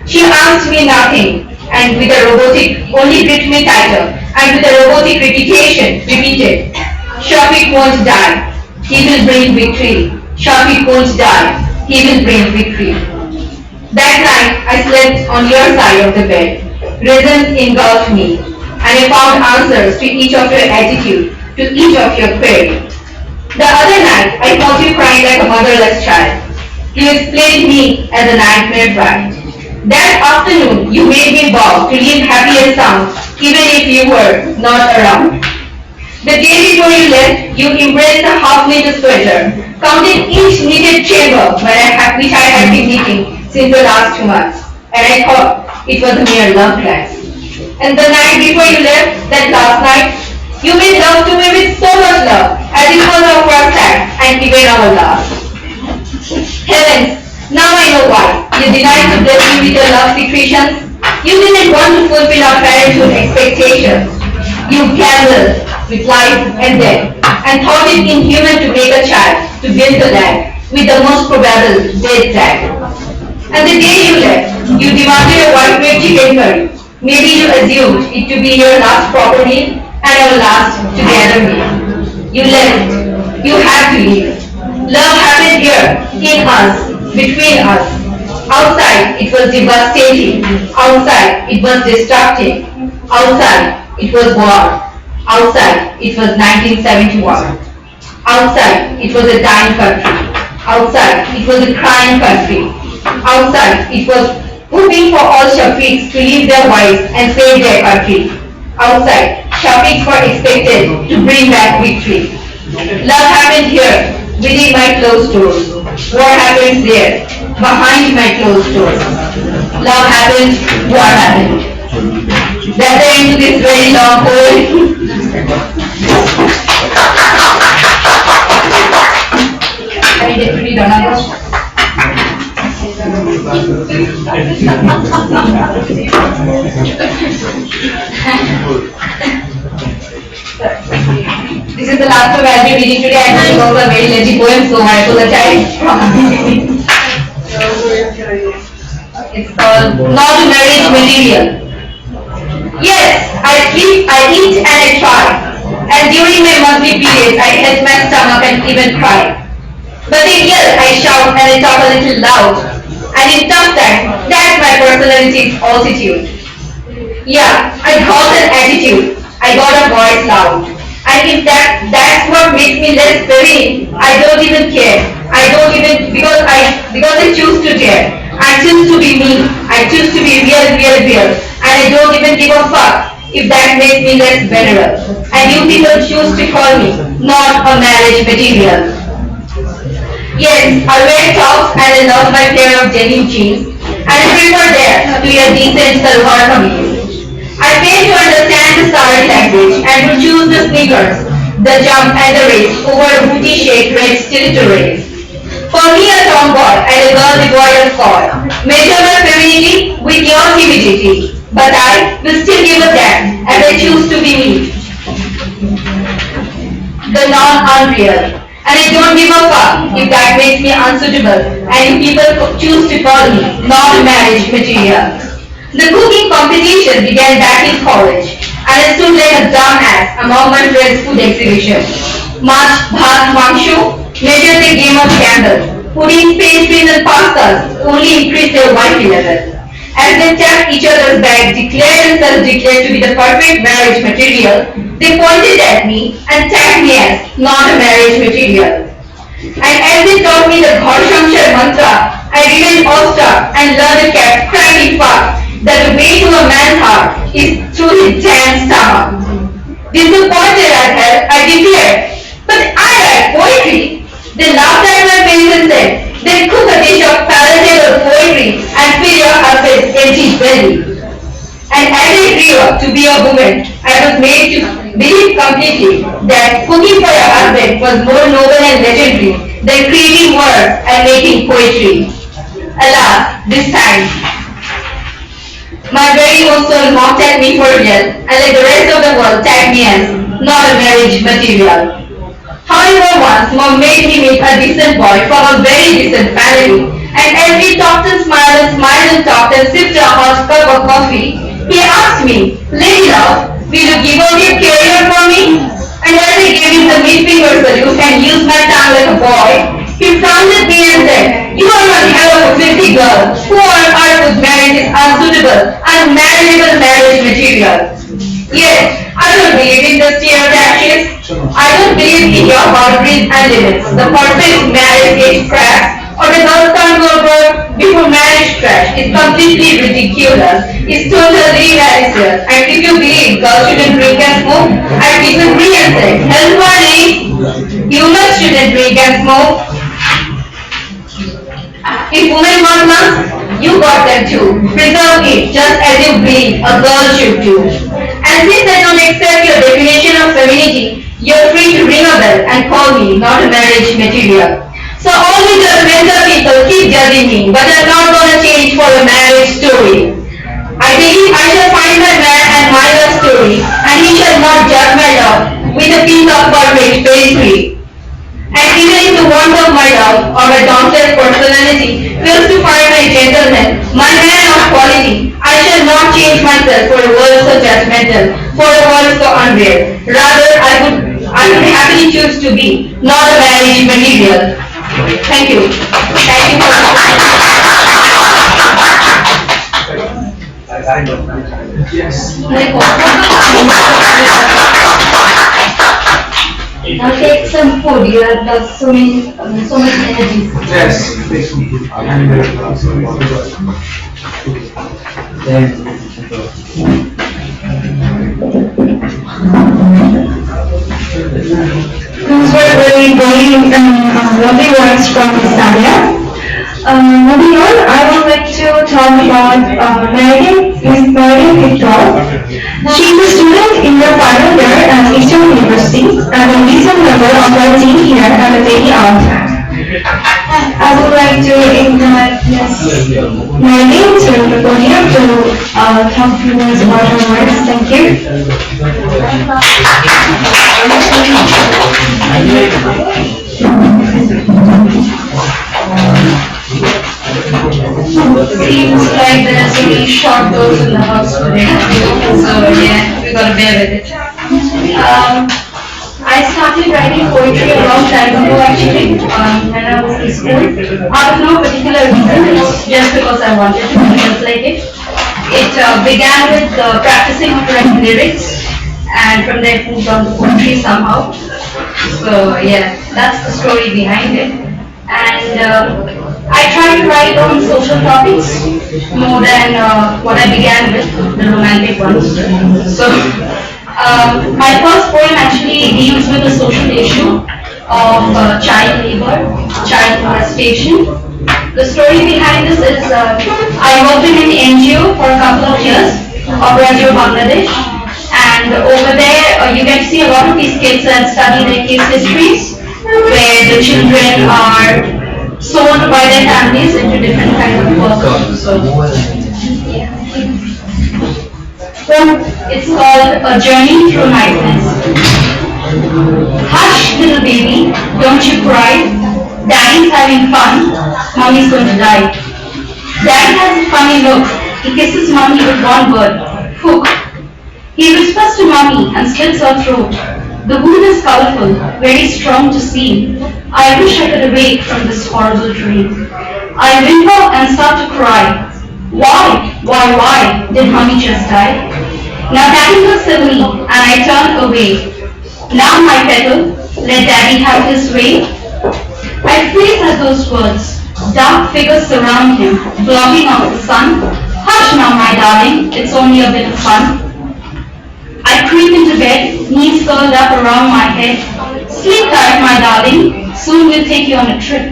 She asked me nothing, and with a robotic, only gripped me tighter, and with a robotic repetition, repeated, Shafiq won't die, he will bring victory. Shafiq won't die, he will bring victory. That night I slept on your side of the bed. Reasons engulfed me, and I found answers to each of your attitude, to each of your query. The other night, I found you crying like a motherless child. You explained me as a nightmare bride. That afternoon, you made me vow to live happy and sound even if you were not around. The day before you left, you embraced the half-knitted sweater, counting each knitted chamber which I had been knitting since the last 2 months, and I thought it was a mere love class. And the night before you left, that last night, you made love to me with so much love, as it was our first time and even our last. Heavens, now I know why. You denied to bless me with your love secretions. You didn't want to fulfill our parenthood expectations. You gambled with life and death, and thought it inhuman to make a child to build the land with the most probable dead tag. And the day you left, you demanded a white bread chicken curry. Maybe you assumed it to be your last proper meal and our last together meal. You left. You had to leave. Love happened here, in us, between us. Outside, it was devastating. Outside, it was destructive. Outside, it was war. Outside, it was 1971. Outside, it was a dying country. Outside, it was a crying country. Outside, it was hoping for all Shafiqs to leave their wives and save their country. Outside, Shafiqs were expected to bring back victory. Love happened here, within my closed doors. War happens there, behind my closed doors. Love happened, war happened. That's the end to this very long poem. I get to read another. This is the last poem I'll be reading today. I know it was a very lengthy poem, so I apologize. It's called Not a Marriage Material. Yes, I sleep, I eat, and I try. And during my monthly periods, I hit my stomach and even cry. But I yell, I shout, and I talk a little loud. And in tough times, that's my personality's altitude. Yeah, I got an attitude. I got a voice loud. And if that's what makes me less serene, I don't even care. I don't even, because I choose to dare. I choose to be me. I choose to be real. And I don't even give a fuck if that makes me less venerable. And you people choose to call me not a marriage material. Yes, I wear tops and I love my pair of denim jeans. And I prefer there to a decent salwar kameez. I fail to understand the Sarak language and to choose the sneakers, the jump and the race over a booty-shaped red stiletto race. For me, a tomboy and a girl devoid of cord measure my femininity with your timidity. But I will still give a damn as I choose to be me. The non-unreal. And I don't give a fuck if that makes me unsuitable and if people choose to call me not marriage material. The cooking competition began back in college and I stood like a dumbass among my friends' food exhibition. March, bhat, mangshu, measure the game of candles. Puddings, pastries and pastas only increase their wifi level. As they tapped each other's bag, declared and self-declared to be the perfect marriage material, they pointed at me and tagged me as not a marriage material. And as they taught me the Ghar Shamshar mantra, I remained awestruck and learned a cracking fact that the way to a man's heart is through his damn stomach. Disappointed as hell, I declared, but I write poetry. They laughed at my face and said, then cook a dish of palatable poetry and fill your husband's empty belly. And as I grew up to be a woman, I was made to believe completely that cooking for your husband was more noble and legendary than creating words and making poetry. Alas, this time, my very own soul mocked at me for real and like the rest of the world tagged me as not a marriage material. However, once Mom made me meet a decent boy from a very decent family, and as we talked and smiled and talked and sipped a hot cup of coffee, he asked me, "Lady love, will you give up your career for me?" And as I gave him the mid-finger salute and used my tongue like a boy, he frowned at me and said, "You are one hell of a filthy girl. Who on earth would marry this unsuitable, unmarriageable marriage material?" Yes, I don't believe in the stereotypes. I don't believe in your boundaries and limits. The perfect marriage gets cracked or the girls can't go abroad before marriage trash is completely ridiculous. It's totally radical. And if you believe girls shouldn't drink and smoke, I disagree and say, health warning, humans shouldn't drink and smoke. If women want lungs, you got them too. Preserve it just as you believe a girl should do. And since I don't accept your definition of femininity, you're free to ring a bell and call me not a marriage material. So all you judgmental people keep judging me, but I'm not gonna change for a marriage story. I believe I shall find my man and my love story, and he shall not judge my love with a piece of garbage pastry. And even if the want of my love or my dauntless personality fails to find my gentleman, my man of quality, I shall not change myself for a world so judgmental, for a world so unreal. Rather, I would happily choose to be not a marriage material. Thank you. Thank you for Now take some food. You have lost so much energy. Yes. Those were very, very lovely words from Samira. Moving on, I would like to talk about Miss Meredith Victor. She is a student in the final year at Eastern University and a recent member of our team here at the Daily Art. I would like to invite Ms. Meredith to the podium to talk to us about her works. Thank you. Seems like there's only short girls in the house today. So yeah, we gotta bear with it. I started writing poetry a long time ago actually, when I was in school. Out of no particular reason, it's just because I wanted to be just like it. It began with practicing of writing lyrics, and from there it moved on to poetry somehow. So yeah, that's the story behind it. And I try to write on social topics more than what I began with, the romantic ones. So my first poem actually deals with the social issue of child labor, child molestation. The story behind this is I worked in an NGO for a couple of years of Radio Bangladesh, and over there you get to see a lot of these kids and study their case histories, where the children are sold by their families into different kinds of work. So it's called A Journey Through Niceness. Hush, little baby, don't you cry. Daddy's having fun. Mommy's going to die. Daddy has a funny look. He kisses mommy with one word, hook. He whispers to mommy and slits her throat. The wound is colorful, very strong to see. I wish I could awake from this horrible dream. I whimper and start to cry. Why did mommy just die? Now daddy looks at me and I turn away. Now my petal, let daddy have his way. I freeze at those words. Dark figures surround him, blocking out the sun. Hush now, my darling, it's only a bit of fun. I creep into bed, knees curled up around my head. Sleep tight, my darling, soon we'll take you on a trip.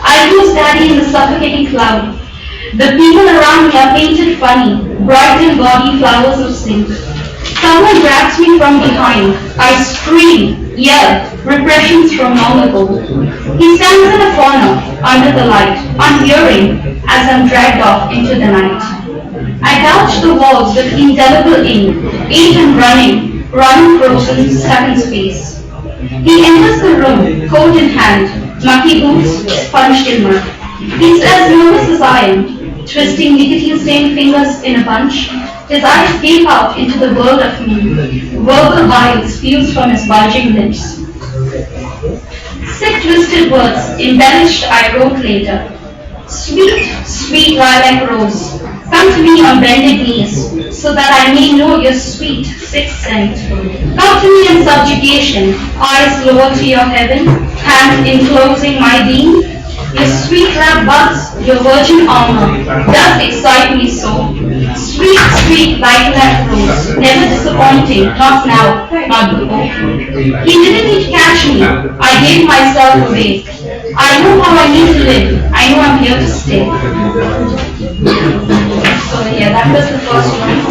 I lose daddy in the suffocating cloud. The people around me are painted funny, bright and gaudy flowers of sin. Someone grabs me from behind. I scream, yell, repressions from long ago. He stands in a corner, under the light, unhearing, as I'm dragged off into the night. I gouge the walls with indelible ink, ate and running frozen, stuck in space. He enters the room, coat in hand, mucky boots sponged in mud. He's as nervous as I am, twisting nicotine-stained fingers in a bunch. His eyes gape out into the world of me. Verbal bile spews from his bulging lips. Sick twisted words, embellished I wrote later. Sweet, sweet lilac rose, come to me on bended knees, so that I may know your sweet, sixth scent. Come to me in subjugation, eyes lower to your heaven, hand enclosing my being. Your sweet lab buds, your virgin armor, does excite me so. Sweet, sweet like that rose, never disappointing, not now, not before. He didn't need to catch me, I gave myself away. I know how I need to live, I know I'm here to stay. So yeah, that was the first one.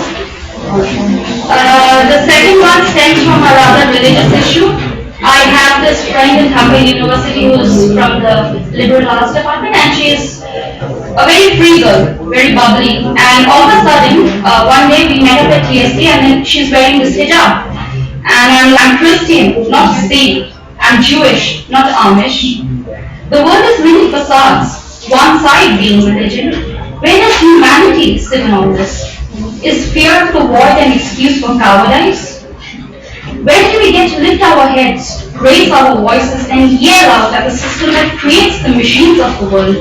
The second one stems from a rather religious issue. I have this friend in Dhaka University who's from the liberal arts department, and she is a very free girl, very bubbly. And all of a sudden, one day we met up at TSC, and then she's wearing this hijab. And I'm Christian, not Sikh. I'm Jewish, not Amish. The world is many facades, one side being religion. Where does humanity sit in all this? Is fear of the void an excuse for cowardice? Where do we get to lift our heads, raise our voices, and yell out at the system that creates the machines of the world?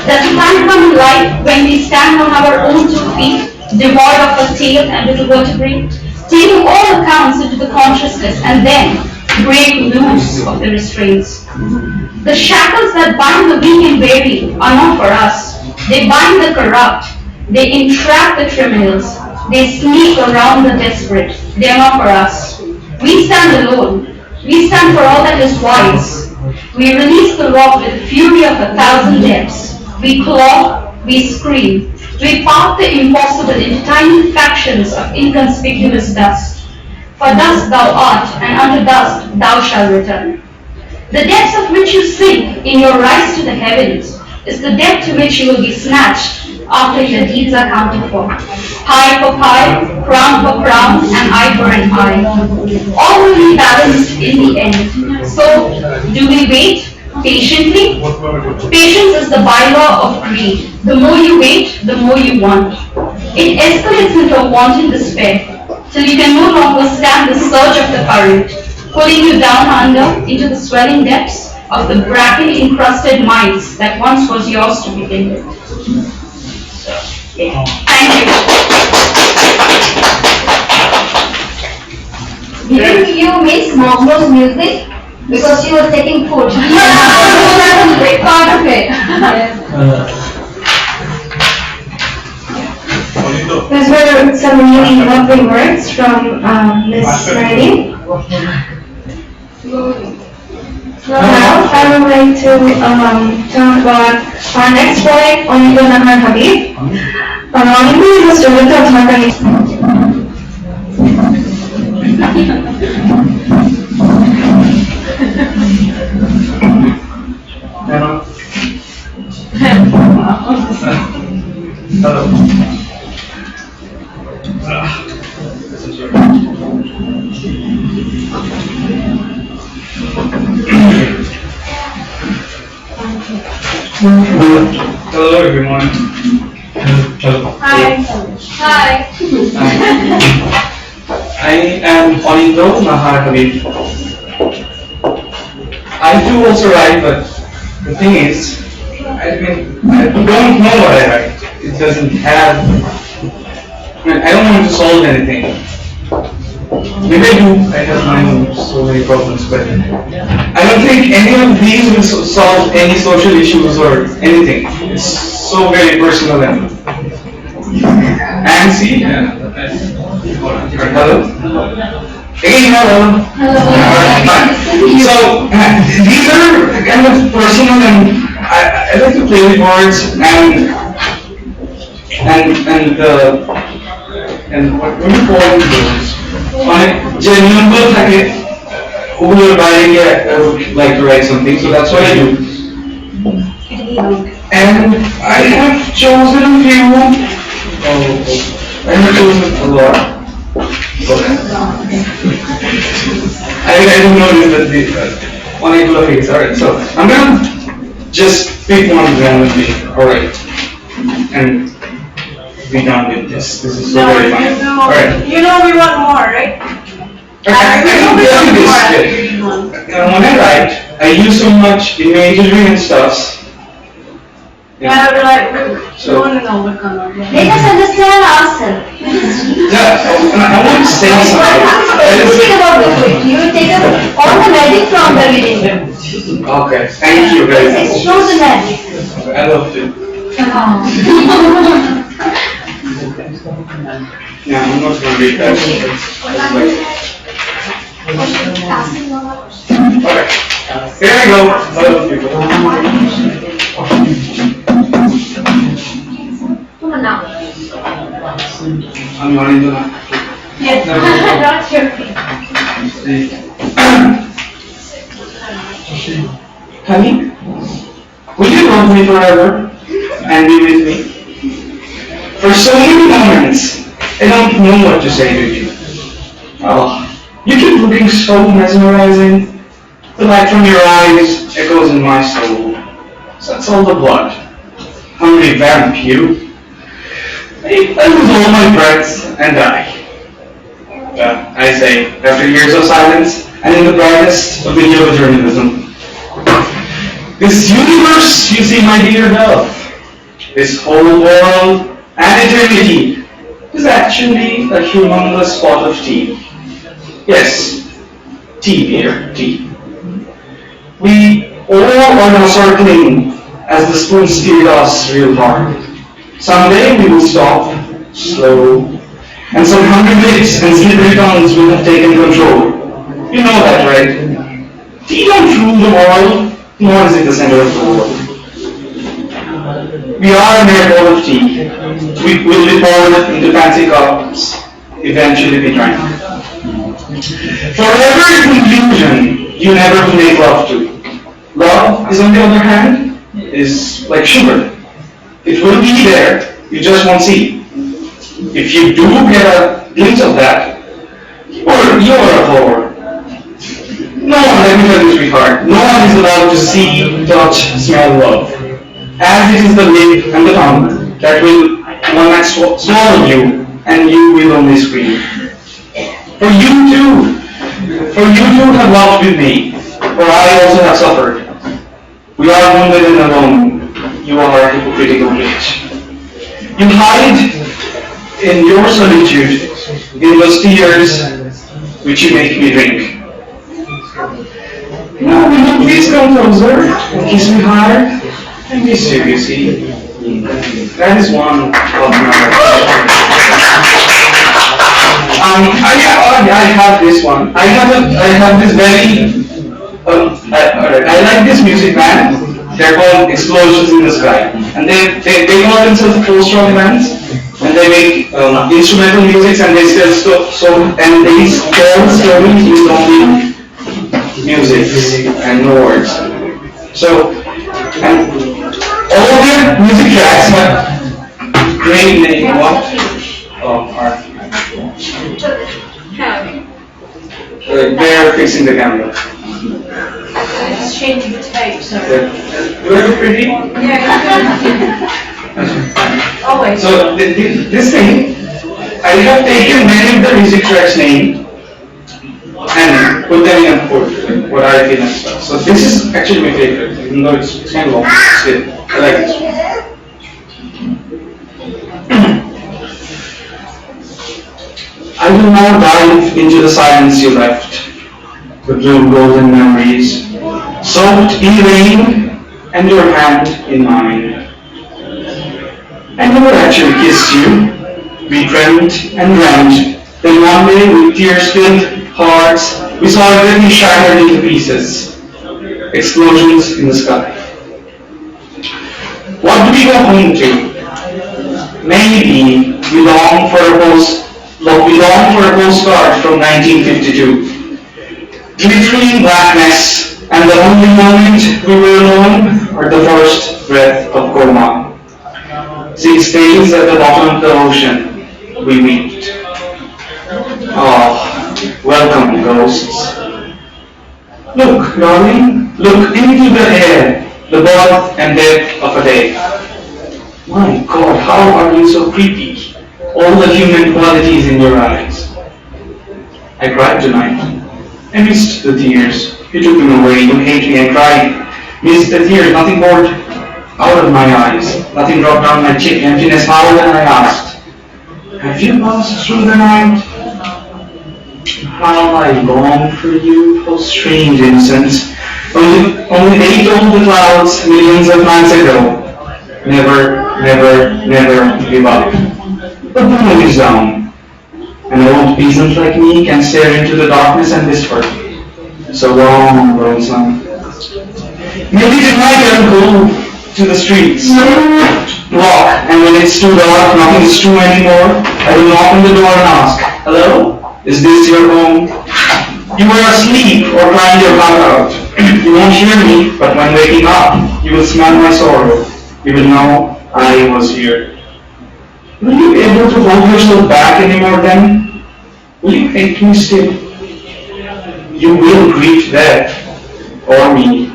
Does the time come in life when we stand on our own 2 feet, devoid of a tail and little vertebrae, taking all accounts into the consciousness, and then break loose of the restraints? The shackles that bind the weak and weary are not for us. They bind the corrupt. They entrap the criminals. They sneak around the desperate. They are not for us. We stand alone. We stand for all that is wise. We release the rock with the fury of 1,000 depths. We claw, we scream. We part the impossible into tiny fractions of inconspicuous dust. For dust thou art, and unto dust thou shalt return. The depths of which you sink in your rise to the heavens is the depth to which you will be snatched after your deeds are counted for. Pie for pie, crown for crown, and eye for an eye. All will be balanced in the end. So, do we wait patiently? Patience is the bylaw of greed. The more you wait, the more you want. It escalates into a wanton despair, till you can no longer stand the surge of the current, pulling you down under into the swelling depths of the bracken-encrusted mines that once was yours to begin with. Yeah. Thank you. Didn't you miss Mom's music? Because she was taking food. That's a big part of it. Those were some really lovely words from Miss Nayeemul. Now, I would like to talk about our next poet, Honorable Namira Habib. Honorable is a student of Dhaka. Hello everyone. Hi. Hi. I am Honorable Namira Habib. I do also write, but the thing is, I don't know what I write. It doesn't have. I don't want to solve anything. Maybe I do. I have my own so many problems, but I don't think any of these will solve any social issues or anything. It's so very personal and see. Hello. Hey, hello. So these are kind of personal, and I like to play with words and what do you call those? On a genuine Haque, who will writing, I would like to write something, so that's what I do. And I have chosen a few. I have chosen a lot. I don't know this, but on Abdul Haque. Alright, so I'm gonna just pick one randomly. Alright. And be done with this. This is so very fun. Alright. You know we want more, right? I don't do this. When I write, I use so much imagery and stuff. Yeah, we're like, we want to know what kind of. Let us understand ourselves. Yeah, I want to say something. Think about it. You will take all the magic from the reading. Okay, thank you very much. It's not the magic. I loved it. Yeah, I'm not gonna read that. Okay, here we go. A lot of people. I'm not into that. Yes, not your Honey, will you love me forever and be with me? For so many moments, I don't know what to say to you. Oh, you keep looking so mesmerizing. The light from your eyes echoes in my soul. Sucks all the blood. Hungry vamp, you. I lose all my breaths and die. I say, after years of silence, and in the brightest of video journalism. This universe, you see, my dear dove, this whole world and eternity is actually a humongous pot of tea. Yes, tea, dear, tea. We all are now circling as the spoon steered us real hard. Someday we will stop, slow, and some hungry lips and slippery tongues will have taken control. You know that, right? Tea don't rule the world, nor is it the center of the world. We are a mere bowl of tea. We will be poured into fancy cups, eventually be drank. Forever in conclusion, you never will make love to. Love is, on the other hand, is like sugar. It will be there, you just won't see. If you do get a glimpse of that, you're a whore. No one, let me tell you, sweetheart, no one is allowed to see, touch, smell love. As it is the lip and the tongue that will one night swallow you, and you will only scream. For you too have loved with me, for I also have suffered. We are wounded and alone, you are a hypocritical bitch. You hide in your solitude, in those tears which you make me drink. Now will you please come closer and kiss me hard? I miss you, you see. That is one of my... I have this one. I have this very... I like this music band. They're called Explosions in the Sky. And they call themselves post-rock bands. And they make instrumental music and they sell and they tell stories with only music and no words. So, and all of their music tracks have great name. What? Oh, alright. They're fixing the camera. It's changing the tape, sorry. Do I look pretty? Yeah. Always. So this thing, I have taken many of the music tracks name and put them in a port, what I feel and stuff. So this is actually my favorite, even though it's kind of long. Still, I like this one. I will now dive into the silence you left, the blue golden memories, soaked in rain and your hand in mine. I never actually kissed you. We dreamt and dreamt. Then one day, with tear-filled hearts, we saw everything shattered into pieces. Explosions in the sky. What do we go home to? Maybe we long for a postcard from 1952. Glittering blackness, and the only moment we were alone were the first breath of coma. 6 days at the bottom of the ocean, we wept. Oh, welcome, ghosts. Look, darling, look into the air, the birth and death of a day. My God, how are you so creepy? All the human qualities in your eyes. I cried tonight. I missed the tears. You took them away, you hate me, I cried. Missed the tears, nothing poured out of my eyes. Nothing dropped down my cheek. Emptiness howled and I asked, have you passed through the night? How I long for you, oh strange innocence. Only they told the clouds millions of months ago, never, never, never give up. But the moon is down. An old peasant like me can stare into the darkness and whisper, so long, lonesome. Maybe tonight I'll go to the streets, walk, and when it's too dark, nothing is true anymore, I will knock on the door and ask, hello, is this your home? You were asleep or crying your heart out. You won't hear me, but when waking up, you will smell my sorrow. You will know I was here. Will you be able to hold yourself back anymore then? Will you hate me still? You will greet death, or me.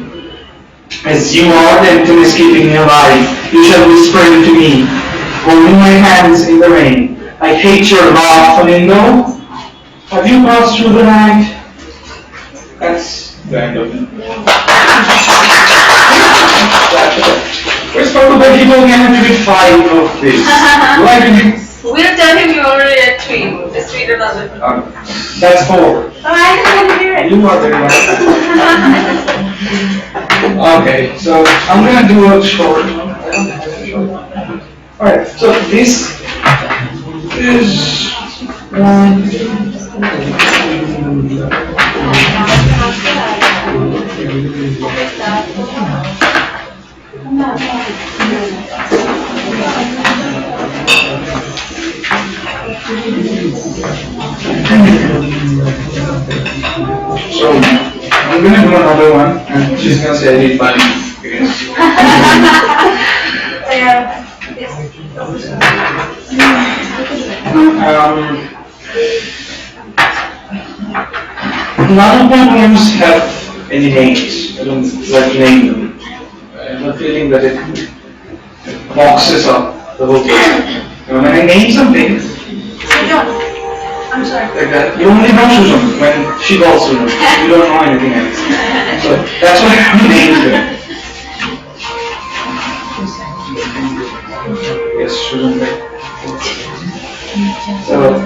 As you are the emptiness keeping me alive, you shall whisper into me, holding my hands in the rain. I hate your laugh, flamingo. Have you passed through the night? That's the end of it. Where's Papa But he told me I have to read 5 of this. Why did you? We'll tell him you already at 3. Just read another. That's 4. Oh, I didn't hear it. You are very well. Okay, so I'm gonna do a short one. Alright, so this is one. So I'm gonna do another one, and she's gonna say it funny. None of my poems have any names. I don't like to name them. I have a feeling that it boxes up the whole thing. When I name something, I'm sorry. like that, you only know Susan when she calls Susan. You don't know anything else. So that's why I named it. Yes, Susan. So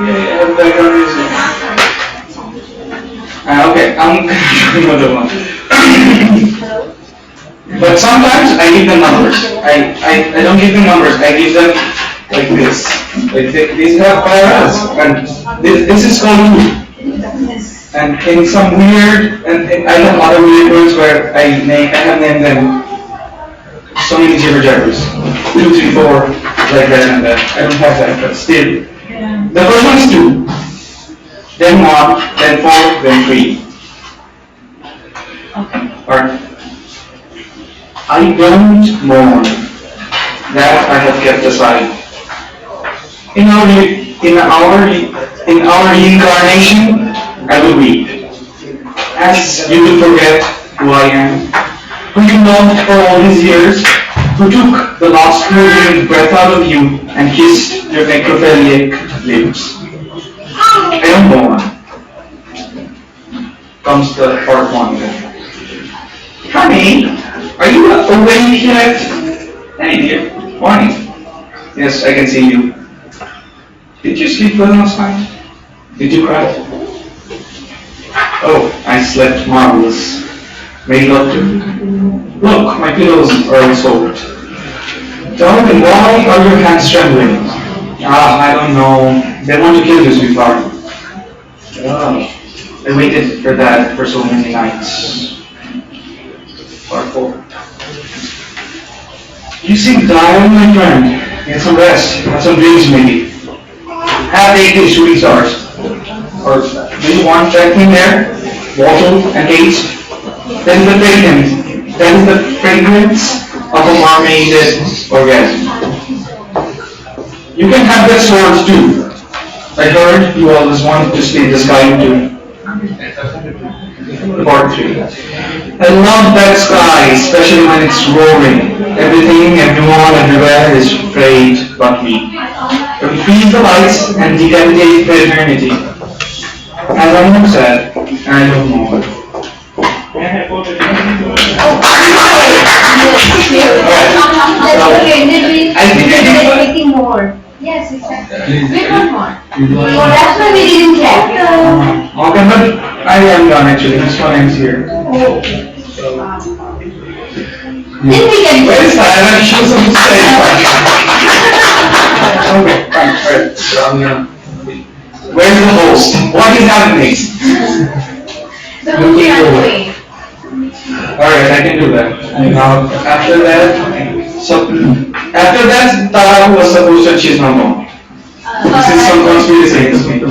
yeah, background music. Okay, I'm gonna do another one. But sometimes I give them numbers. I don't give them numbers. I give them like this. Like these have paras, and this is called 2. And in some weird, and I have other weird words where I have named them so many jibber jabbers. 2, 3, 4, like that and that. I don't have that, but still. The first one is 2, then 1, then 4, then 3. Or I don't mourn that I have kept aside. In our reincarnation, I will weep, as you will forget who I am, who you loved for all these years, who took the last moving breath out of you and kissed your necrophiliac lips. I don't mourn. Comes the part 1 then. Honey, are you awake yet? Hey dear, morning. Yes, I can see you. Did you sleep well last night? Did you cry? Oh, I slept marvelous. Made love to. Look, my pillows are all soaked. Darling, why are your hands trembling? I don't know. They want to kill you, sweetheart. I waited for that for so many nights. Part 4. You seem tired, my friend. Get some rest. Have some drinks, maybe. Have 8 shooting stars. Or do you want that thing there? Bottle and taste? That is the fragrance. That is the fragrance of a marinated orgasm. You can have that sword too. I heard you always wanted to stay in the sky too. Part 3. I love that sky, especially when it's roaring. Everything, everyone, everywhere is afraid but me. I will freeze the lights and decapitate for eternity. As I'm not sad, I don't know. I think I did Making more. Yes, exactly. We want more. So that's why we didn't clap. Okay, but I am done actually. This one ends here. Then we can. Where is Sarah? She was supposed to say it. Okay, fine. Alright. So I'm gonna. Where's the host? What is happening? The movie I'm doing. Alright, I can do that. And now after that, Tara was supposed to choose my mom. This is some conspiracy.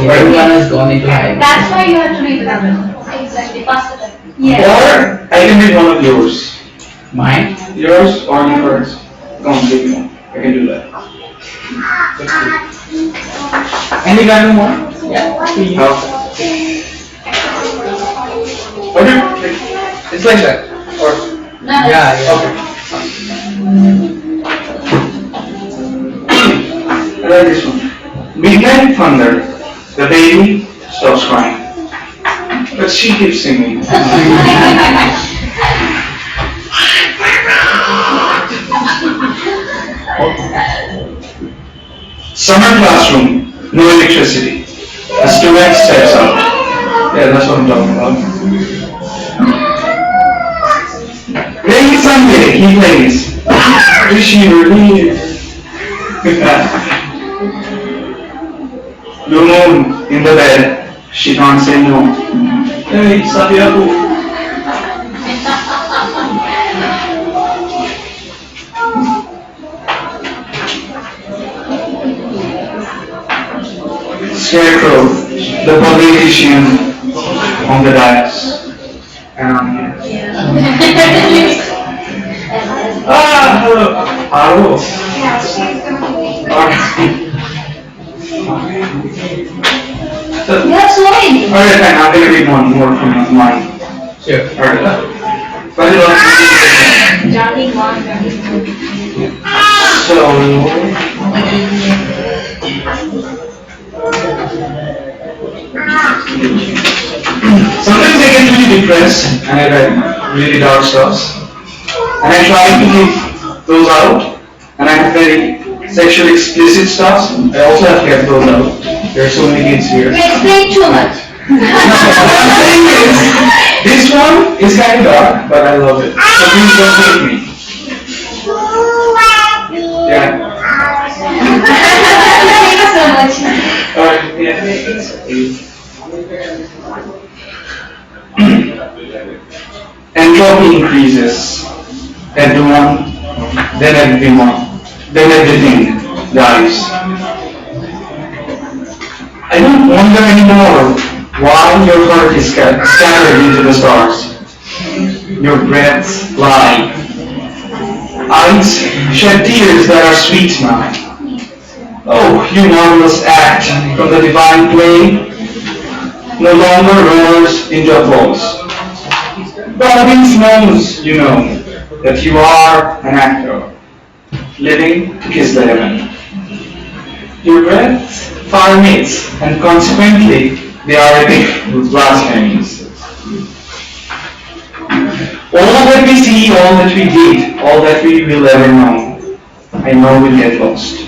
Everyone has gone into hiding. That's why you have to read the Bible. Exactly. Pass it. Yes. Or I can read one of yours. Mine? Yours or yours. Come on, give me one. I can do that. Any random one? Yeah. Okay. Okay. It's like that. Or Yeah. okay. I like this one. Midnight thunder. The baby stops crying, but she keeps singing. Summer classroom, no electricity. A student steps up. Yeah, that's what I'm talking about. Rainy Sunday, he plays. Is she really? Blue moon in the bed, she can't say no. Hey, Satya. Scarecrow, the politician on the dais. And I'm here. Hello. Hello. So, You have so many. alright, fine, I'm gonna read one more from mine. Sure. Alright. Johnny Bond. Sometimes I get really depressed and I write really dark stuff. And I try to keep those out. And I have very sexually explicit stuff. I also have kept those out. There are so many kids here. You explain too much. What I'm saying is, this one is kind of dark, but I love it. So please don't hate me. Yeah. Thank you so much. Alright, yeah. Entropy increases. Everyone, then everyone, then everything dies. I don't wonder anymore why your heart is scattered into the stars. Your breaths lie. Eyes shed tears that are sweet now. Oh, you marvelous act from the divine play, no longer roars into applause. The audience knows, you know, that you are an actor, living to kiss the heaven. Your breath far mates, and consequently, they are epic with blasphemies. All that we see, all that we did, all that we will ever know, I know will get lost.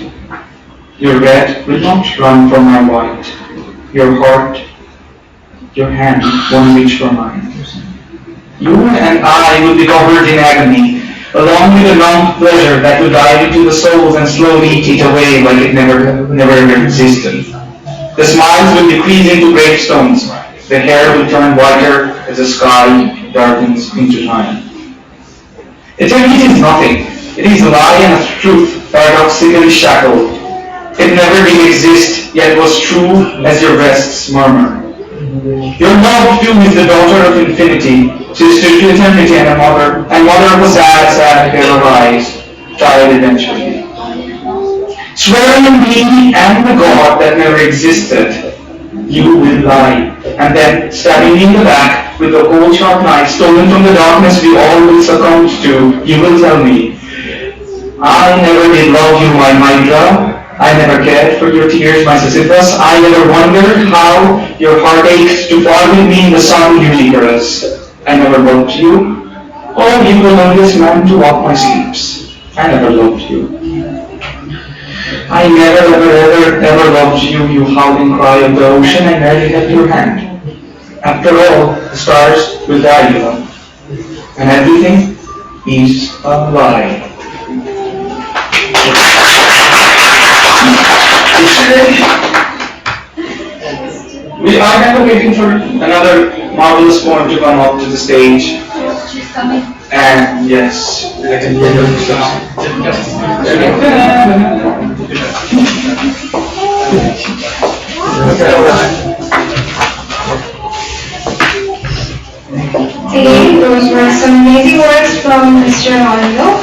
Your red will not run from my white. Your heart, your hand won't reach for mine. You and I will be covered in agony, along with a numb pleasure that will dive into the souls and slowly eat it away like it never existed. The smiles will decrease into gravestones. The hair will turn whiter as the sky darkens into time. Eternity is nothing. It is a lie and a truth paradoxically shackled. It never did exist, yet was true as your breasts murmur. Your love too is the daughter of infinity, sister to eternity and mother of a sad pair of eyes, child eventually. Swearing in me and the God that never existed, you will lie, and then stabbing me in the back with a cold sharp knife stolen from the darkness we all will succumb to, you will tell me, I never did love you, my Hydra. I never cared for your tears, my Sisyphus. I never wondered how your heart ached to fall with me in the sun, Eurypylus. I never loved you. Oh, you were the loneliest man to walk my sleeps. I never loved you. I never ever loved you, you howling cry of the ocean, I barely held your hand. After all, the stars will die, you know. And everything is a lie. We are now waiting for another marvelous poem to come up to the stage. And yes, I can hear the Okay, those were some amazing words from Mr. Arlo.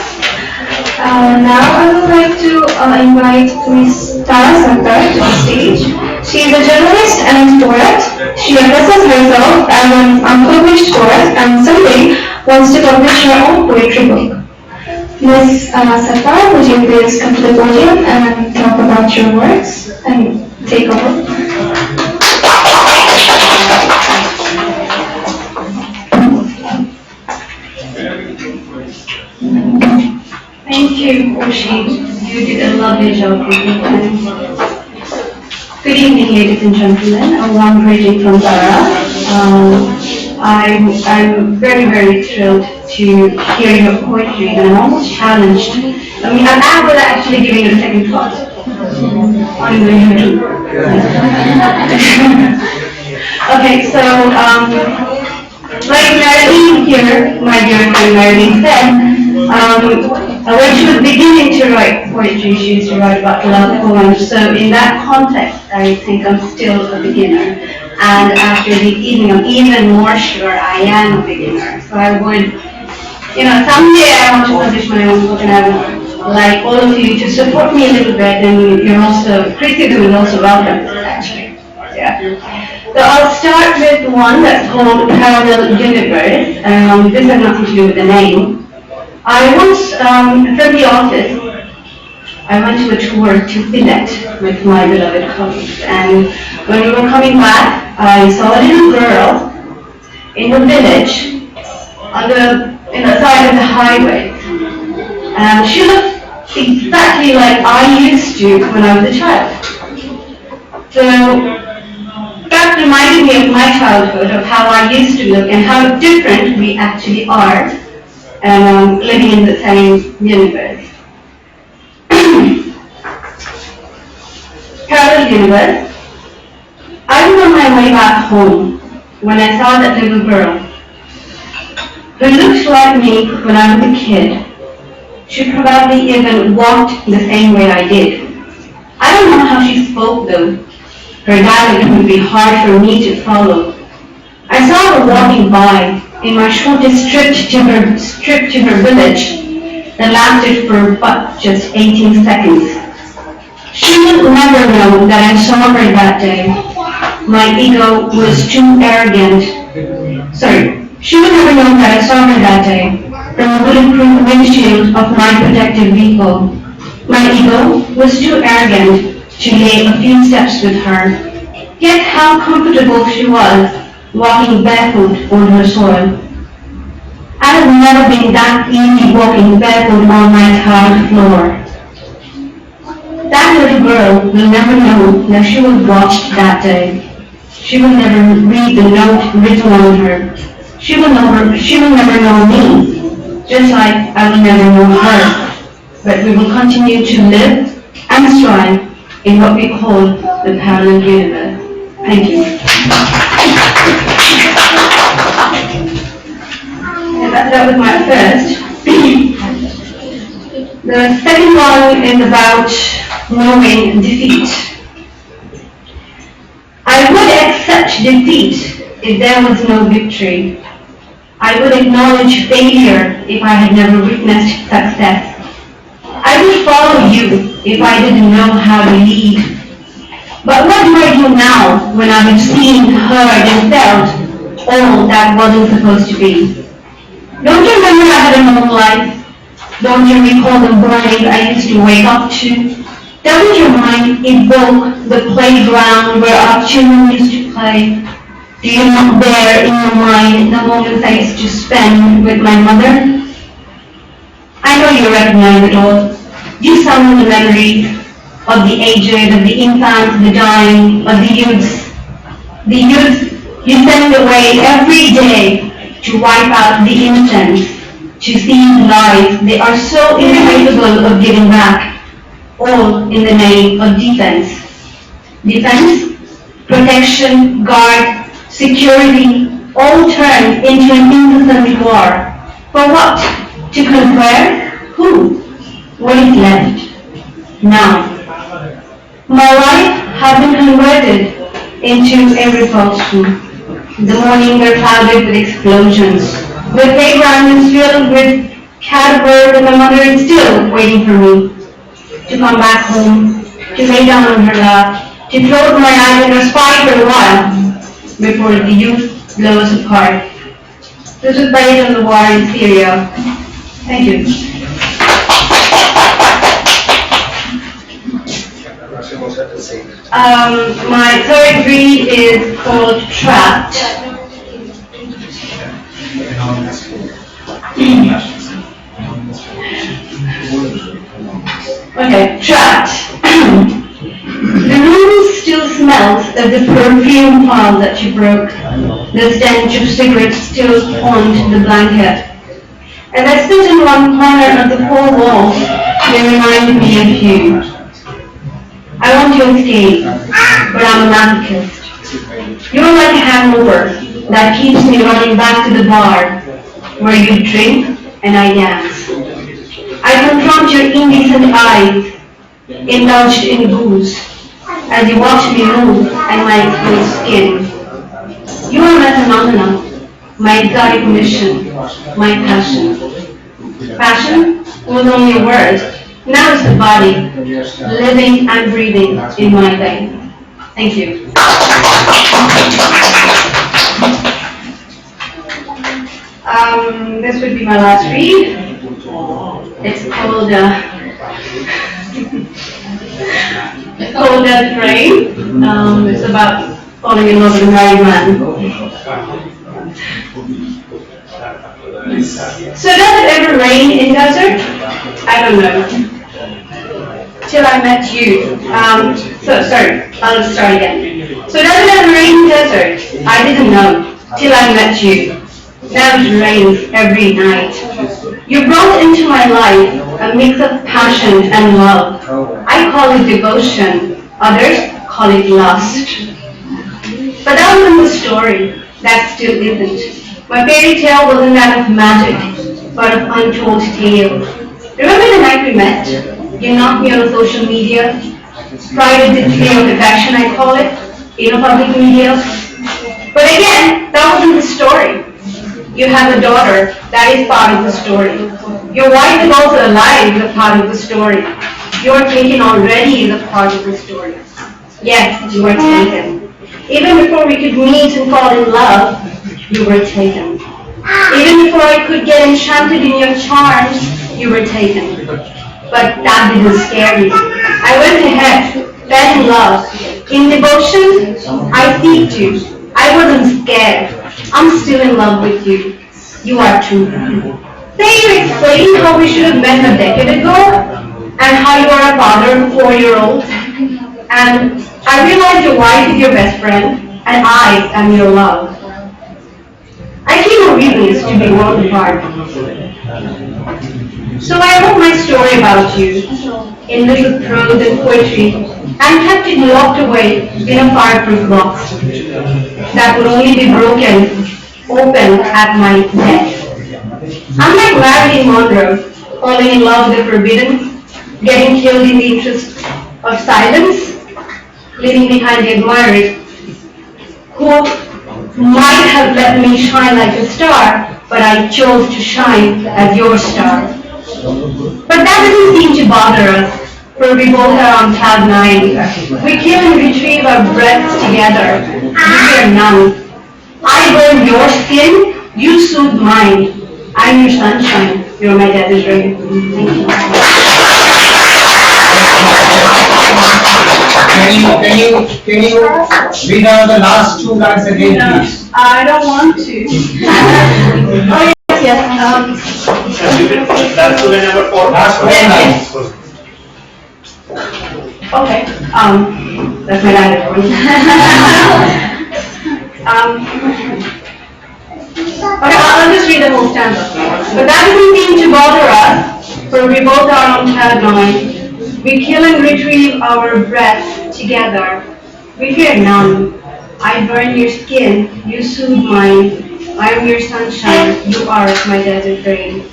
Now I would like to invite Ms. Samira Sadeque to the stage. She is a journalist and poet. She addresses herself as an unpublished poet and someday wants to publish her own poetry book. Ms. Sadeque, would you please come to the podium and talk about your works and take over? Thank you, Rashid. You did a lovely job with me. Good evening, ladies and gentlemen. A warm greeting from Zara. I'm very thrilled to hear your poetry, and I'm almost challenged. I mean, I was actually giving it a second thought. On the YouTube. Okay, so like Marilyn here, my dear friend Marilyn said, when she was beginning to write poetry, she used to write about love poems. So in that context, I think I'm still a beginner. And after this evening, I'm even more sure I am a beginner. So I would, someday I want to publish my own book, and I would like all of you to support me a little bit. And you're also, criticism is also welcome, actually. Yeah. So I'll start with one that's called Parallel Universe. This has nothing to do with the name. I once, from the office, I went to a tour to Billet with my beloved colleagues, and when we were coming back, I saw a little girl in the village on the side of the highway, and she looked exactly like I used to when I was a child. So that reminded me of my childhood, of how I used to look and how different we actually are. Living in the same universe. Parallel universe. I was on my way back home when I saw that little girl who looked like me when I was a kid. She probably even walked the same way I did. I don't know how she spoke though. Her dialect would be hard for me to follow. I saw her walking by in my shortest trip to her village that lasted for but just 18 seconds. She would never know that I saw her that day. My ego was too arrogant. She would never know that I saw her that day from the bulletproof windshield of my protected vehicle. My ego was too arrogant to lay a few steps with her. Yet how comfortable she was walking barefoot on her soil. I have never been that easy walking barefoot on my tiled floor. That little girl will never know that she was watched that day. She will never read the note written on her. She will never know me, just like I will never know her. But we will continue to live and strive in what we call the parallel universe. Thank you. That was my first. The second one is about knowing defeat. I would accept defeat if there was no victory. I would acknowledge failure if I had never witnessed success. I would follow you if I didn't know how to lead. But what do I do now when I've seen, heard, and felt all that wasn't supposed to be? Don't you remember I had a normal life? Don't you recall the mornings I used to wake up to? Doesn't your mind evoke the playground where our children used to play? Do you not bear in your mind the moments I used to spend with my mother? I know you recognize it all. You summon the memories of the aged, of the infants, the dying, of the youths. The youth you send away every day to wipe out the innocence, to seize lives. They are so incapable of giving back, all in the name of defense. Defense, protection, guard, security, all turned into an incessant war. For what? To conquer? Who? What is left? Now. My life has been converted into a repulsion. The mornings are clouded with explosions. The playground is filled with caterpillars and my mother is still waiting for me to come back home, to lay down on her lap, to close my eyes and respire for a while before the youth blows apart. This was based on the war in Syria. Thank you. My third read is called Trapped. Okay, Trapped. The room still smells of the perfume file that you broke. The stench of cigarettes still haunts the blanket. As I sit in one corner of the four walls, they remind me of you. I want to escape, but I'm a masochist. You're like a hangover that keeps me running back to the bar, where you drink and I dance. I confront your indecent eyes, indulged in booze, as you watch me move and my exposed skin. You are my phenomenon, my exotic mission, my passion. Passion was only a word. Now it's the body, living and breathing in my veins. Thank you. This would be my last read. It's called Death Rain. It's about falling in love with a married man. So does it ever rain in desert? I don't know. Till I met you. I'll just start again. So does it ever rain in desert? I didn't know. Till I met you. Now it rains every night. You brought into my life a mix of passion and love. I call it devotion. Others call it lust. But that wasn't the story. That still isn't. My fairy tale wasn't that of magic, but of untold tales. Remember the night we met? You knocked me on social media. Private display of affection, I call it, in a public media. But again, that wasn't the story. You have a daughter, that is part of the story. Your wife is also alive, is a part of the story. Your taken already is a part of the story. Yes, you were taken. Even before we could meet and fall in love, you were taken. Even before I could get enchanted in your charms, you were taken. But that didn't scare me. I went ahead, fell in love. In devotion, I seeked you. I wasn't scared. I'm still in love with you. You are too. Say you explained how we should have met a decade ago, and how you are a father of a 4-year-old. And I realized your wife is your best friend, and I am your love. I see no reasons to be worlds apart. So I wrote my story about you in little prose and poetry and kept it locked away in a fireproof box that would only be open at my death. Unlike Marilyn Monroe, falling in love with the forbidden, getting killed in the interest of silence, leaving behind the admirers who might have let me shine like a star, but I chose to shine as your star. But that doesn't seem to bother us, for we both are on cloud 9. We kill and retrieve our breaths together. We are numb. I burn your skin, you soothe mine. I'm your sunshine, you're my desert rain. Thank you. Can you read out the last 2 lines again, please? I don't want to. Oh, yes. Last 2 lines. Okay, that's my landed one. Okay, I'll just read the whole stanza. But that doesn't seem to bother us, for we both are on cloud nine. We kill and retrieve our breath together. We fear none. I burn your skin, you soothe mine. I am your sunshine, you are my desert rain.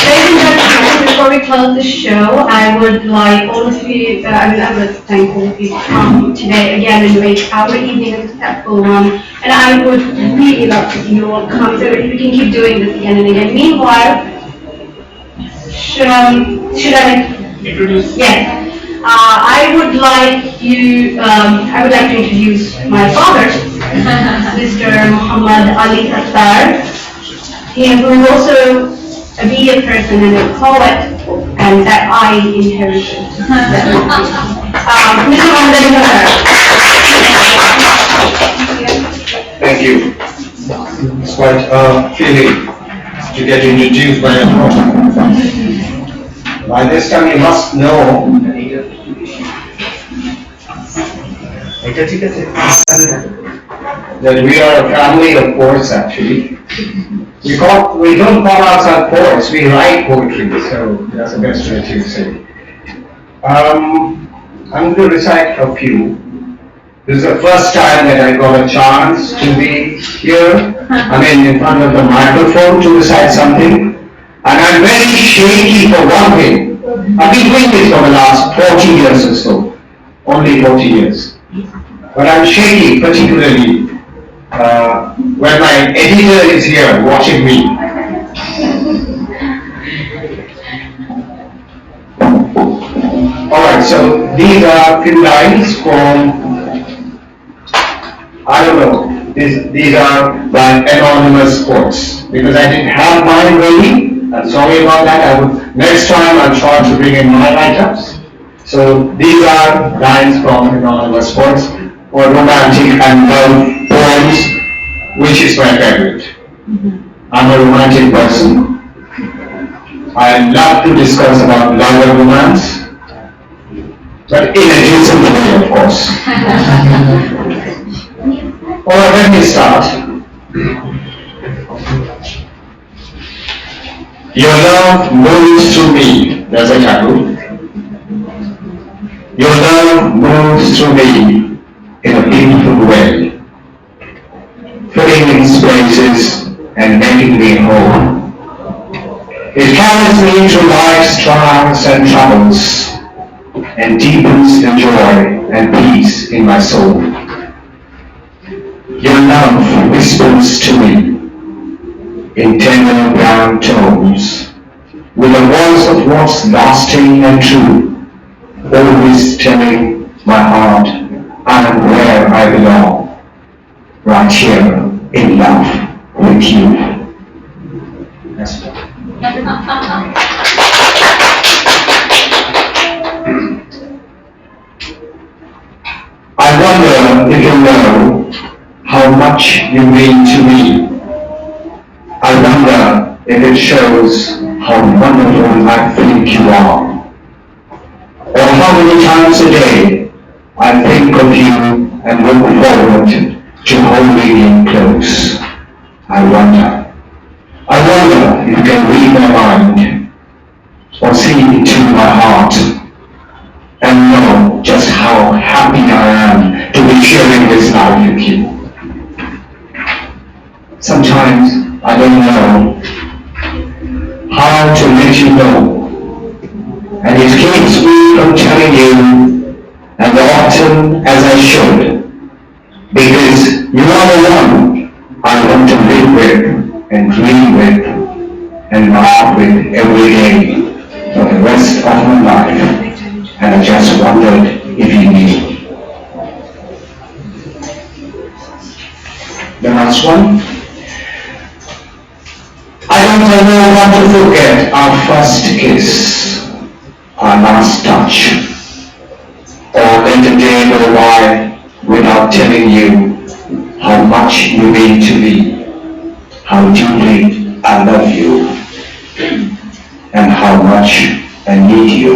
Ladies and gentlemen, before we close the show, I would like all of you, I would thank all of you to come today again and make our evening a successful one. And I would really love to see you all come, so we can keep doing this again and again. Meanwhile, should I introduce? Yes. I would like to introduce my father, Mr. Muhammad Ali Sattar. He is also a media person and a poet, and that I inherited. Mr. Muhammad Ali Sattar. Thank you. It's quite a feeling to get introduced by a prophet. By this time you must know that we are a family of poets actually. We don't call ourselves poets, we write poetry, so that's the best way to say. I'm going to recite a few. This is the first time that I got a chance to be here, in front of the microphone to recite something. And I'm very shaky for one thing. I've been doing this for the last 40 years or so, only 40 years. But I'm shaky particularly when my editor is here watching me. Alright, so these are few lines from, I don't know, these are by anonymous quotes, because I didn't have mine ready. I'm sorry about that. Next time I'll try to bring in my write-ups. So these are lines from anonymous quotes or romantic and love poems, which is my favorite. I'm a romantic person. I love to discuss about love and romance, but in a decent way, of course. Alright, let me start. Your love moves through me, there's a tattoo. Your love moves through me in a beautiful way, filling in spaces and making me whole. It carries me through life's trials and troubles and deepens the joy and peace in my soul. Your love whispers to me in tender brown tones, with a voice of what's lasting and true, always telling my heart I'm where I belong, right here in love with you. That's it. I wonder if you know how much you mean to me. I wonder if it shows how wonderful I think you are, or how many times a day I think of you and look forward to holding you close. I wonder if you can read my mind, or see into my heart, and know just how happy I am to be sharing this life with you. Sometimes I don't know how to let you know, and it keeps me from telling you as often as I should, because you are the one I want to live with and dream with and laugh with every day for the rest of my life, and I just wondered if you knew. The last one. I don't ever want to forget our first kiss, our last touch, or let a day go by without telling you how much you mean to me, how deeply I love you, and how much I need you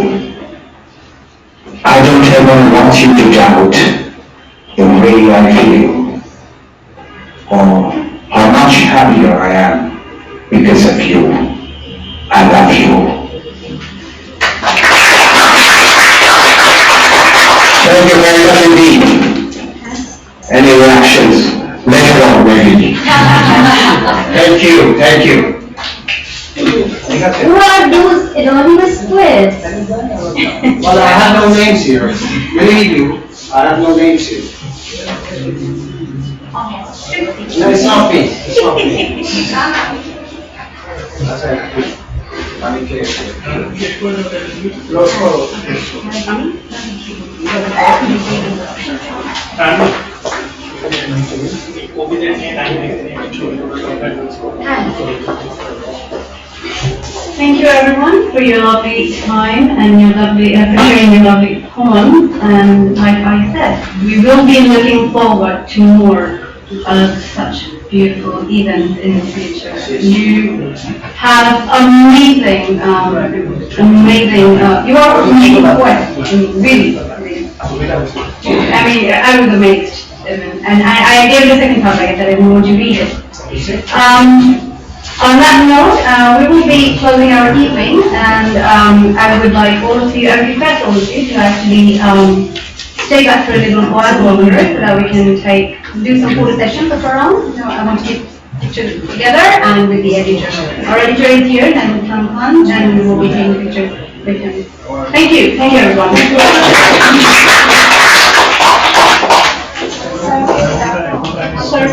I don't ever want you to doubt the way I feel or how much happier I am because of you. I love you. Thank you very much indeed. Any reactions? Later on, maybe. Thank you, thank you. Who are those anonymous squares? Well, I have no names here. Believe you, I have no names here. No, it's not me. It's not me. That's it. I'm clear. Close call. Thank you everyone for your lovely time and your lovely, for sharing your lovely poem. And like I said, we will be looking forward to more of such beautiful events in the future. You have amazing, you are amazing poets, really. I mean, I was amazed. And I gave it a second thought, like I said, I didn't want to read it. On that note, we will be closing our evening, and I would like all of you, I would request all of you to actually stay back for a little while longer so that we can do some photo sessions of our own. So I want to get pictures together and with the editor. Our editor is here, and we will be taking pictures with him. Thank you everyone. Sorry,